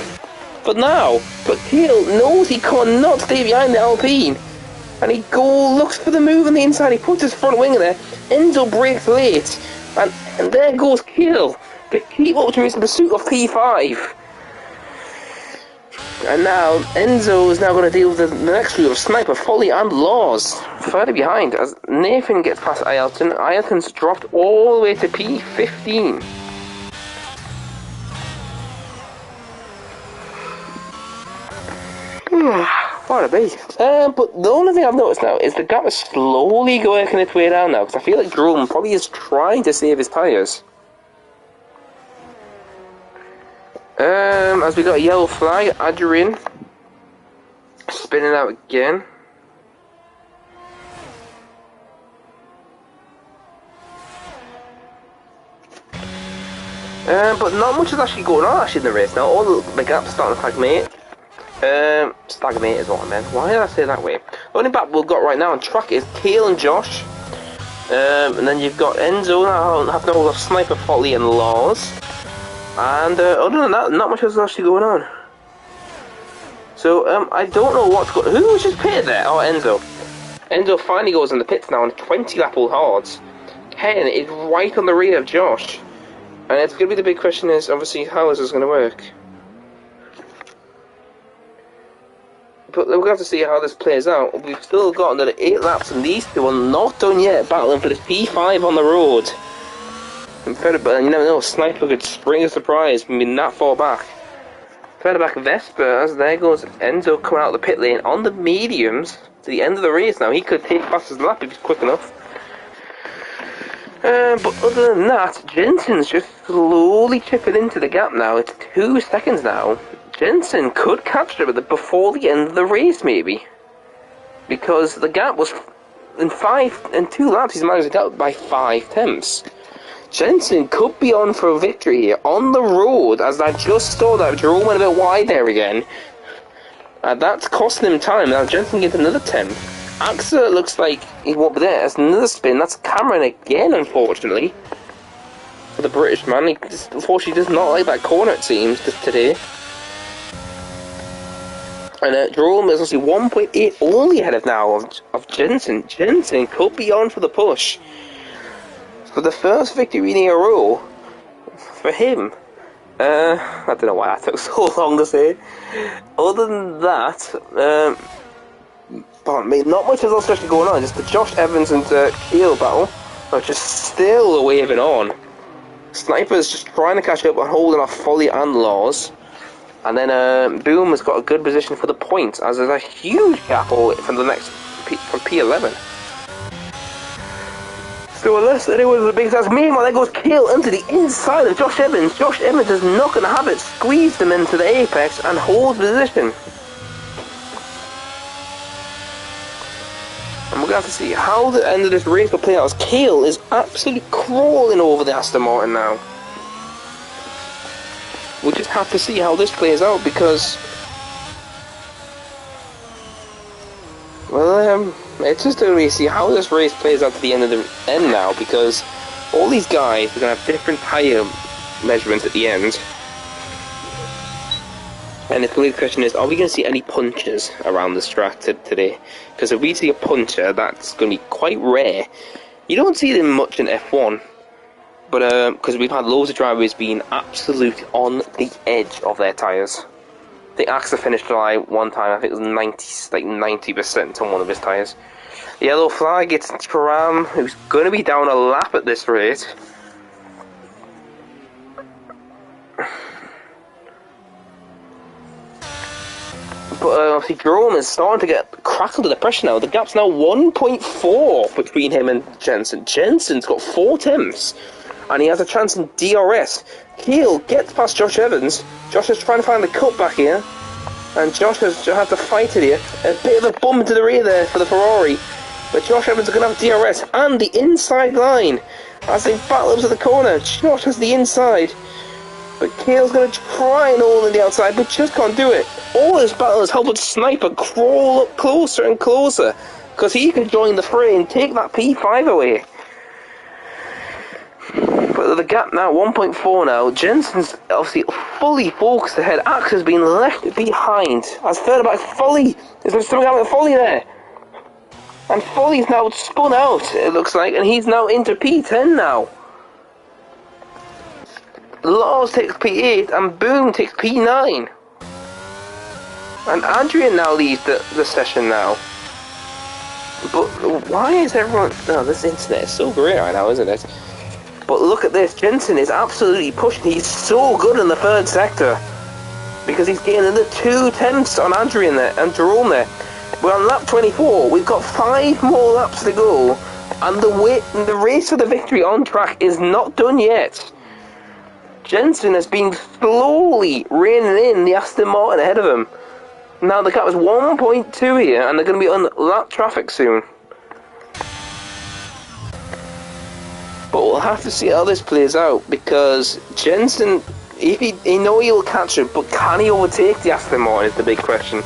for now. But Kale knows he cannot stay behind the Alpine. And he looks for the move on the inside. He puts his front wing in there. Enzo brakes late. And there goes Kale to keep up to his pursuit of P5. And now Enzo is now going to deal with the next group of Sniper, Folly and Laws. Further behind, as Nathan gets past Ayrton, Ayrton's dropped all the way to P15. What a beast. But the only thing I've noticed now is the gap is slowly working its way down now, because I feel like Jerome probably is trying to save his tyres. As we got a yellow flag, Adrian spinning out again. But not much is actually going on in the race now. All the gaps starting to stagnate. Stagnate is what I meant. Why did I say it that way? The only gap we've got right now on track is Kale and Josh. And then you've got Enzo now having all of Sniper, Folly and Laws. And other than that, not much else is actually going on. So I don't know what's going. Who was just pitted there? Oh, Enzo. Enzo finally goes in the pits now on 20 lap old hards. Ken is right on the rear of Josh. And it's going to be the big question is, obviously, how is this going to work? But we're going to have to see how this plays out. We've still got another 8 laps, and these two are not done yet, battling for this P5 on the road. But you never know, Sniper could spring a surprise from being that far back. Further back, Vesper, as there goes Enzo coming out of the pit lane on the mediums to the end of the race now. He could take fastest lap if he's quick enough. But other than that, Jensen's just slowly chipping into the gap now. It's 2 seconds now. Jensen could capture it before the end of the race, maybe. Because the gap was in 2 laps, he's managed to get up by 5 tenths. Jensen could be on for a victory here on the road, as I just saw that Jerome went a bit wide there again. That's costing him time. Now Jensen gets another 10. Axa looks like he won't be there. That's another spin. That's Cameron again, unfortunately. For the British man, he just, unfortunately does not like that corner, it seems, today. And Jerome is obviously 1.8 only ahead of now of Jensen. Jensen could be on for the push. For the first victory in a row for him. I don't know why that took so long to say. Other than that, not much else actually going on. Just the Josh Evans and Keel battle are just still waving on. Sniper's just trying to catch up and holding off Folly and Laws. And then Boom has got a good position for the points, as there's a huge gap from the next from P11. So unless anyone was a big task, meanwhile there goes Kale into the inside of Josh Evans. Josh Evans is not going to have it, squeezed him into the apex and holds position. And we're going to have to see how the end of this race will play out, as Kale is absolutely crawling over the Aston Martin now. We'll just have to see how this plays out, because well, it's just going to see how this race plays out to the end now, because all these guys are going to have different tyre measurements at the end. And the big question is, are we going to see any punches around this track today? Because if we see a puncher, that's going to be quite rare. You don't see them much in F1, but because we've had loads of drivers being absolute on the edge of their tyres. I think Axa finished July one time. I think it was 90% on one of his tyres. Yellow flag, it's Karam, who's going to be down a lap at this rate. But obviously Jerome is starting to get cracked under the pressure now. The gap's now 1.4 between him and Jensen. Jensen's got 4 tenths, and he has a chance in DRS. Keel gets past Josh Evans. Josh is trying to find the cut back here, and Josh has had to fight it here. A bit of a bump to the rear there for the Ferrari, but Josh Evans is going to have DRS and the inside line as they battle up to the corner. Josh has the inside, but Kale's going to try and hold on the outside, but just can't do it. All this battle is helping Sniper crawl up closer and closer, because he can join the fray and take that P5 away. But the gap now, 1.4 now. Jensen's obviously fully focused ahead. Axe has been left behind. As further back, Folly. There's something happening with Folly there. And Folly's now spun out, it looks like, and he's now into P10 now. Laws takes P8 and Boom takes P9. And Adrian now leads the session now. But why is everyone... No, this internet is so great right now, isn't it? But look at this. Jensen is absolutely pushing. He's so good in the third sector. Because he's getting another 2 tenths on Adrian there and Jerome there. We're on lap 24. We've got 5 more laps to go. And the race for the victory on track is not done yet. Jensen has been slowly reining in the Aston Martin ahead of him. Now the gap is 1.2 here, and they're going to be on lap traffic soon. But we'll have to see how this plays out, because Jensen, he know he'll catch it, but can he overtake the Aston Martin is the big question.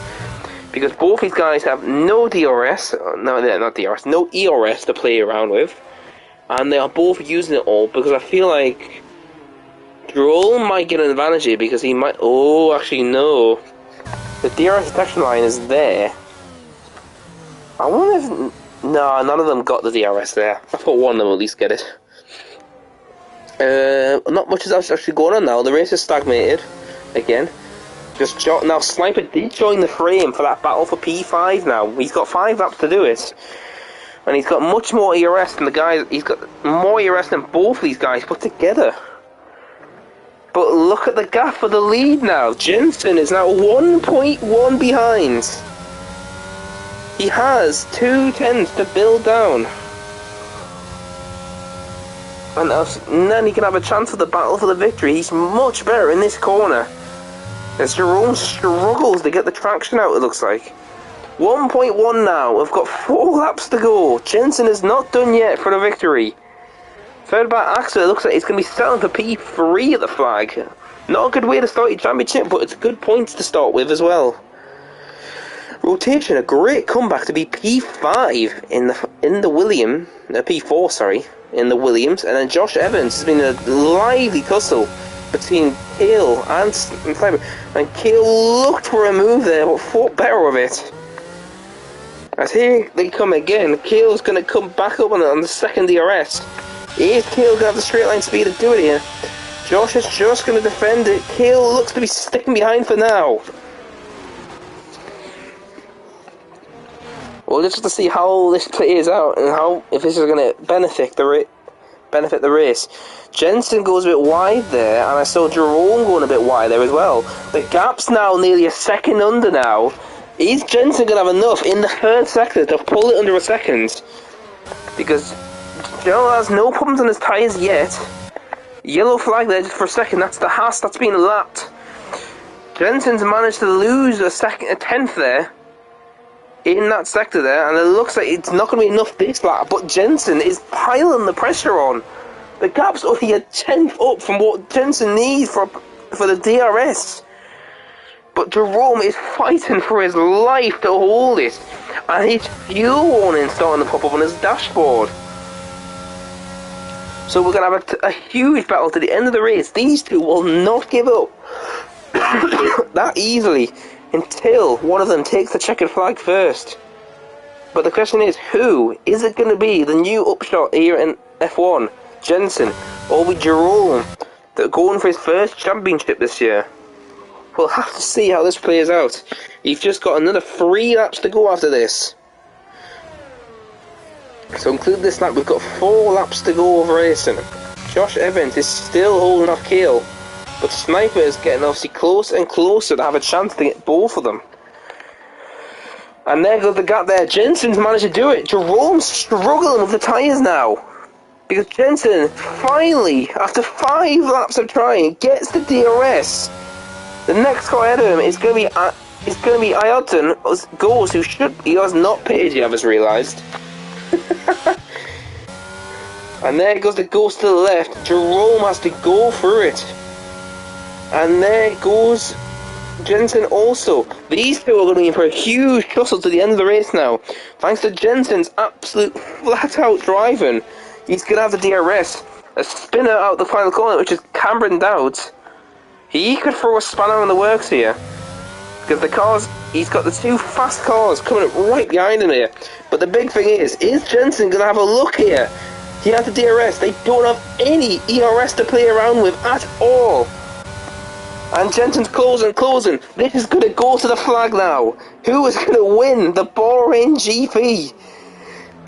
Because both these guys have no DRS, no, not DRS, no ERS to play around with, and they are both using it all, because I feel like Jerome might get an advantage here, because he might, oh, actually no. The DRS detection line is there. I wonder if... No, none of them got the DRS there. I thought one of them will at least get it. Not much is actually going on now. The race is stagnated. Again. Now, Sniper did join the frame for that battle for P5 now. He's got 5 laps to do it. And he's got much more ERS than the guys... He's got more ERS than both these guys put together. But look at the gap for the lead now. Jensen is now 1.1 behind. He has 2 tenths to build down. And then he can have a chance for the battle for the victory. He's much better in this corner. As Jerome struggles to get the traction out, it looks like. 1.1 now. We've got 4 laps to go. Jensen is not done yet for the victory. Third by Axel, it looks like it's going to be settling for P3 at the flag. Not a good way to start your championship, but it's good points to start with as well. Rotation, a great comeback to be P5 in the Williams, P4, sorry, in the Williams, and then Josh Evans has been a lively tussle between Kale and Sniper, and Kale looked for a move there, but thought better of it. As here they come again, Kale's going to come back up on the second DRS. Is Kale going to have the straight line speed to do it here? Josh is just going to defend it. Kale looks to be sticking behind for now. We'll just have to see how this plays out and how if this is going to benefit the race. Jensen goes a bit wide there, and I saw Jerome going a bit wide there as well. The gap's now nearly a second under now. Is Jensen going to have enough in the third sector to pull it under a second? Because Joe has no problems on his tyres yet. Yellow flag there just for a second. That's the Haas that's been lapped. Jensen's managed to lose a tenth there in that sector there, and it looks like it's not going to be enough this lap. But Jensen is piling the pressure on. The gap's only a tenth up from what Jensen needs for the DRS. But Jerome is fighting for his life to hold it, and his fuel warning starting to pop up on his dashboard. So we're going to have a huge battle to the end of the race. These two will not give up that easily until one of them takes the checkered flag first. But the question is, who? Is it going to be the new upshot here in F1? Jensen, or will Jerome, that are going for his first championship this year? We'll have to see how this plays out. You've just got another 3 laps to go after this. So include this lap, we've got 4 laps to go over racing. Josh Evans is still holding off Kale, but Sniper is getting obviously closer and closer to have a chance to get both of them. And there goes the gap there. Jensen's managed to do it. Jerome's struggling with the tyres now, because Jensen finally, after 5 laps of trying, gets the DRS. The next car ahead of him is going to be Ayrton Goes, who he has not paid yet, I've just realised. And there goes the Ghost to the left. Jerome has to go through it. And there goes Jensen also. These two are going to be in for a huge tussle to the end of the race now. Thanks to Jensen's absolute flat-out driving, he's going to have the DRS. A spinner out the final corner, which is Cameron Dowd. He could throw a spanner in the works here, because the cars, he's got the 2 fast cars coming up right behind him here. But the big thing is Jensen going to have a look here? He has the DRS. They don't have any ERS to play around with at all. And Jensen's closing. This is going to go to the flag now. Who is going to win the Bahrain GP?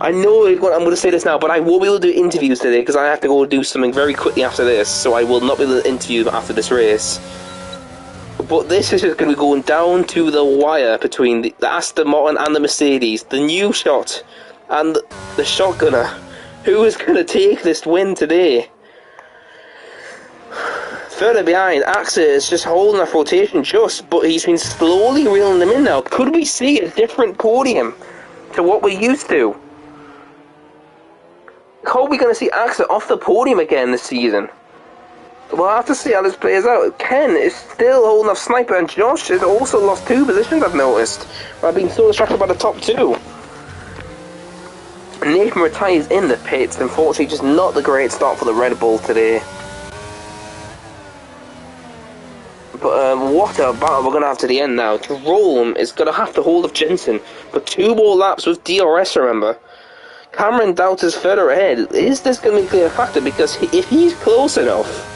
I know I'm going to say this now, but I won't be able to do interviews today because I have to go do something very quickly after this, so I will not be able to interview after this race. But this is just going to be going down to the wire between the Aston Martin and the Mercedes, the new shot and the shotgunner. Who is going to take this win today? Further behind, Axa is just holding off rotation but he's been slowly reeling them in now. Could we see a different podium to what we're used to? How are we going to see Axa off the podium again this season? We'll have to see how this plays out. Ken is still holding off Sniper, and Josh has also lost 2 positions, I've noticed. I've been so distracted by the top 2. Nathan retires in the pits. Unfortunately, just not the great start for the Red Bull today. But what a battle we're going to have to the end now. Jerome is going to have to hold off Jensen for 2 more laps with DRS, remember. Cameron Doubt is further ahead. Is this going to be a clear factor? Because if he's close enough,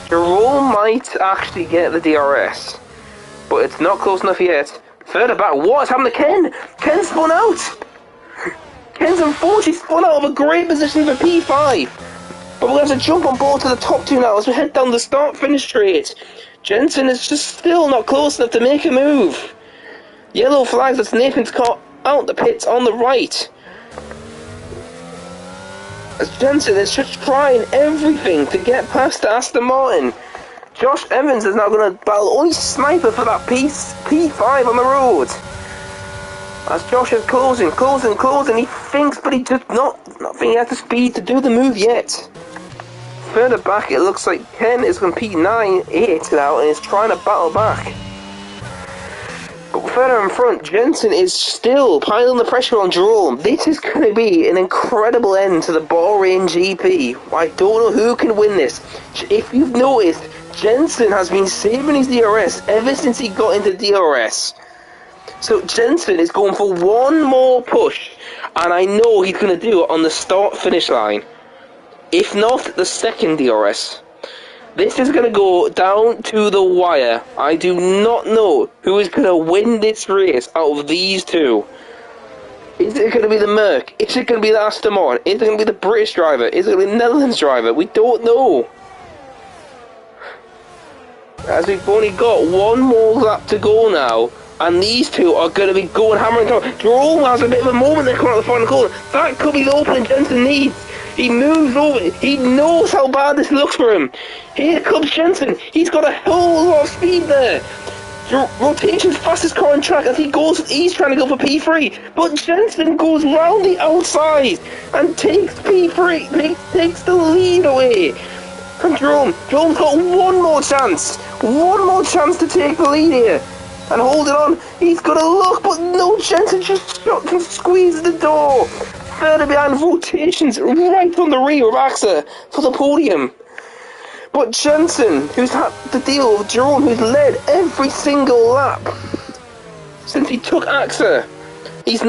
Jerome might actually get the DRS. But it's not close enough yet. Further back, what's happened to Ken? Ken spun out! Ken's unfortunately spun out of a great position for P5. But we're going to have to jump on board to the top 2 now as we head down the start-finish straight. Jensen is just still not close enough to make a move. Yellow flags as Nathan's caught out the pits on the right. As Jensen is just trying everything to get past Aston Martin. Josh Evans is now going to battle only Sniper for that P5 on the road. As Josh is closing, he thinks, but he does not think he has the speed to do the move yet. Further back, it looks like Ken is going to P9, 8 now, and is trying to battle back. But further in front, Jensen is still piling the pressure on Jerome. This is going to be an incredible end to the Bahrain GP. I don't know who can win this. If you've noticed, Jensen has been saving his DRS ever since he got into DRS. So Jensen is going for one more push, and I know he's going to do it on the start-finish line. If not, the second DRS. This is going to go down to the wire. I do not know who is going to win this race out of these 2. Is it going to be the Merc? Is it going to be the Aston Martin? Is it going to be the British driver? Is it going to be the Netherlands driver? We don't know. As we've only got 1 more lap to go now, and these 2 are going to be going hammer and tongs. Jerome has a bit of a moment there coming out the final corner. That could be the opening Jensen needs. He moves over. He knows how bad this looks for him. Here comes Jensen. He's got a whole lot of speed there. Rotation's fastest car on track as he's trying to go for P3. But Jensen goes round the outside and takes P3, takes the lead away from Jerome. Jerome's got 1 more chance. 1 more chance to take the lead here. And hold it on. He's got a look, but no, Jensen just shot and squeezed the door. Further behind, Rotations right on the rear of Axa for the podium. But Jensen, who's had to deal with Jerome, who's led every single lap since he took Axa, is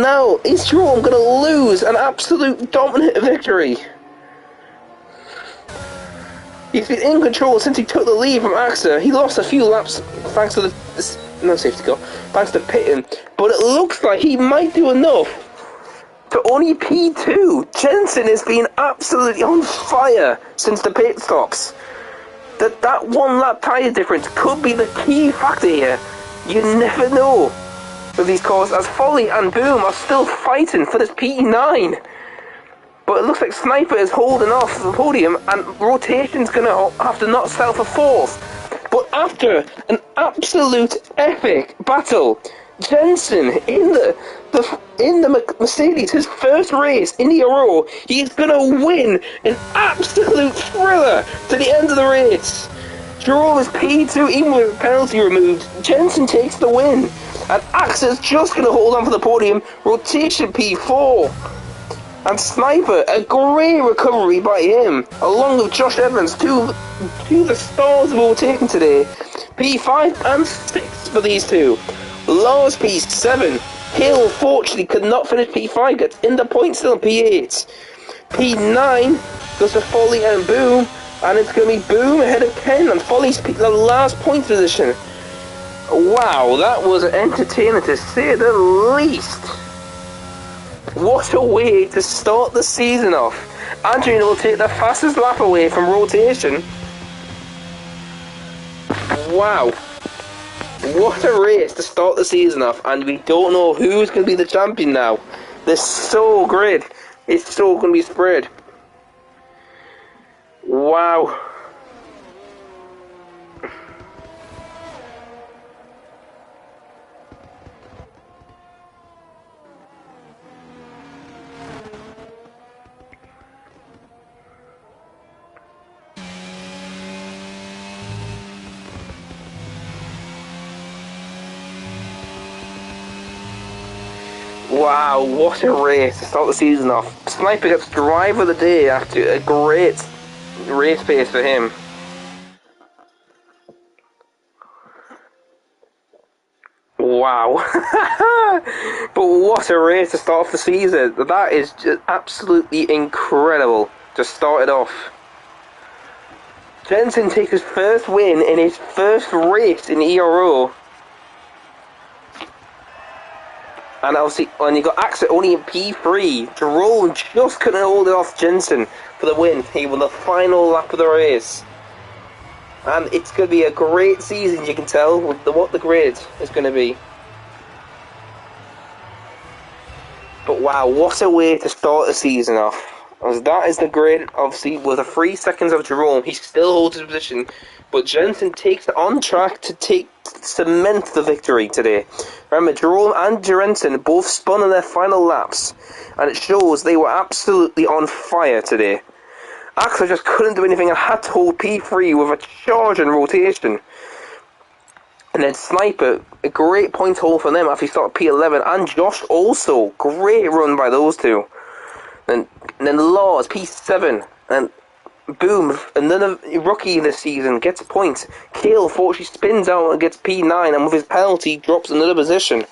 Jerome going to lose an absolute dominant victory? He's been in control since he took the lead from Axa. He lost a few laps thanks to no safety car, thanks to pitting, but it looks like he might do enough to only P2. Jensen has been absolutely on fire since the pit stops. That 1 lap tyre difference could be the key factor here. You never know with these cars, as Folly and Boom are still fighting for this P9. But it looks like Sniper is holding off the podium, and Rotation's going to have to not settle for 4th. But after an absolute epic battle, Jensen in the Mercedes, his first race in the Ero, he's going to win an absolute thriller to the end of the race. Jerome is P2 even with a penalty removed. Jensen takes the win, and Axa's just going to hold on for the podium. Rotation P4. And Sniper, a great recovery by him, along with Josh Evans, two of the stars we were taken today. P5 and 6 for these 2. Lars P7. Hill fortunately could not finish P5, gets in the point still P8. P9 goes to Foley and Boom. And it's going to be Boom ahead of Ken and Folly's the last point position. Wow, that was entertaining to say the least. What a way to start the season off. Adrian will take the fastest lap away from rotation. Wow. What a race to start the season off, and we don't know who's going to be the champion now. They're so great. It's so going to be spread. Wow. Wow, what a race to start the season off. Sniper gets driver of the day after a great race pace for him. Wow. But what a race to start off the season. That is just absolutely incredible to start it off. Jensen takes his first win in his first race in Ero. And obviously, when you got Axel only in P3, Jerome just couldn't hold it off Jensen for the win. He won the final lap of the race. And it's going to be a great season, you can tell, with what the grid is going to be. But wow, what a way to start the season off. As that is the grid, obviously, with the 3 seconds of Jerome, he still holds his position. But Jensen takes it on track to cement the victory today. Remember, Jerome and Jensen both spun in their final laps, and it shows they were absolutely on fire today. Axel just couldn't do anything and had to hold P3 with a charge and rotation. And then Sniper, a great point hold for them after he started P11, and Josh also, great run by those two. And then Laws, P7, and Boom, another rookie this season, gets a point. Kale, unfortunately, spins out and gets P9, and with his penalty, drops another position.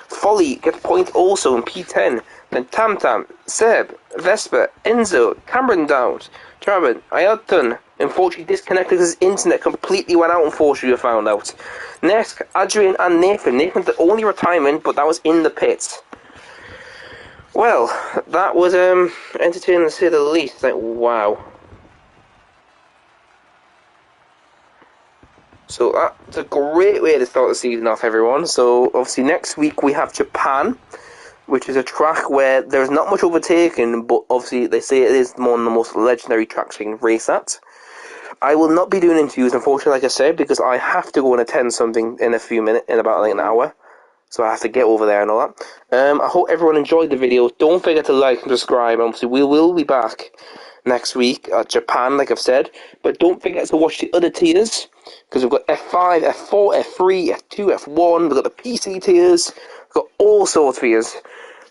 Folly gets a point also in P10. Then Tam Tam, Seb, Vespa, Enzo, Cameron Dowd, Traven, Ayatun, unfortunately disconnected because his internet completely went out, unfortunately, I found out. Next, Adrian and Nathan. Nathan's the only retirement, but that was in the pits. Well, that was entertaining to say the least. Like, wow. So that's a great way to start the season off, everyone. So obviously next week we have Japan, which is a track where there's not much overtaking, but obviously they say it is one of the most legendary tracks you can race at. I will not be doing interviews, unfortunately, like I said, because I have to go and attend something in a few minutes, in about like an hour. So I have to get over there and all that. I hope everyone enjoyed the video. Don't forget to like and subscribe. Obviously, we will be back next week at Japan, like I've said. But don't forget to watch the other tiers, because we've got F5, F4, F3, F2, F1. We've got the PC tiers. We've got all sorts of tiers.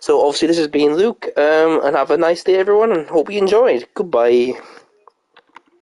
So obviously, this has been Luke. And have a nice day, everyone, and hope you enjoyed. Goodbye.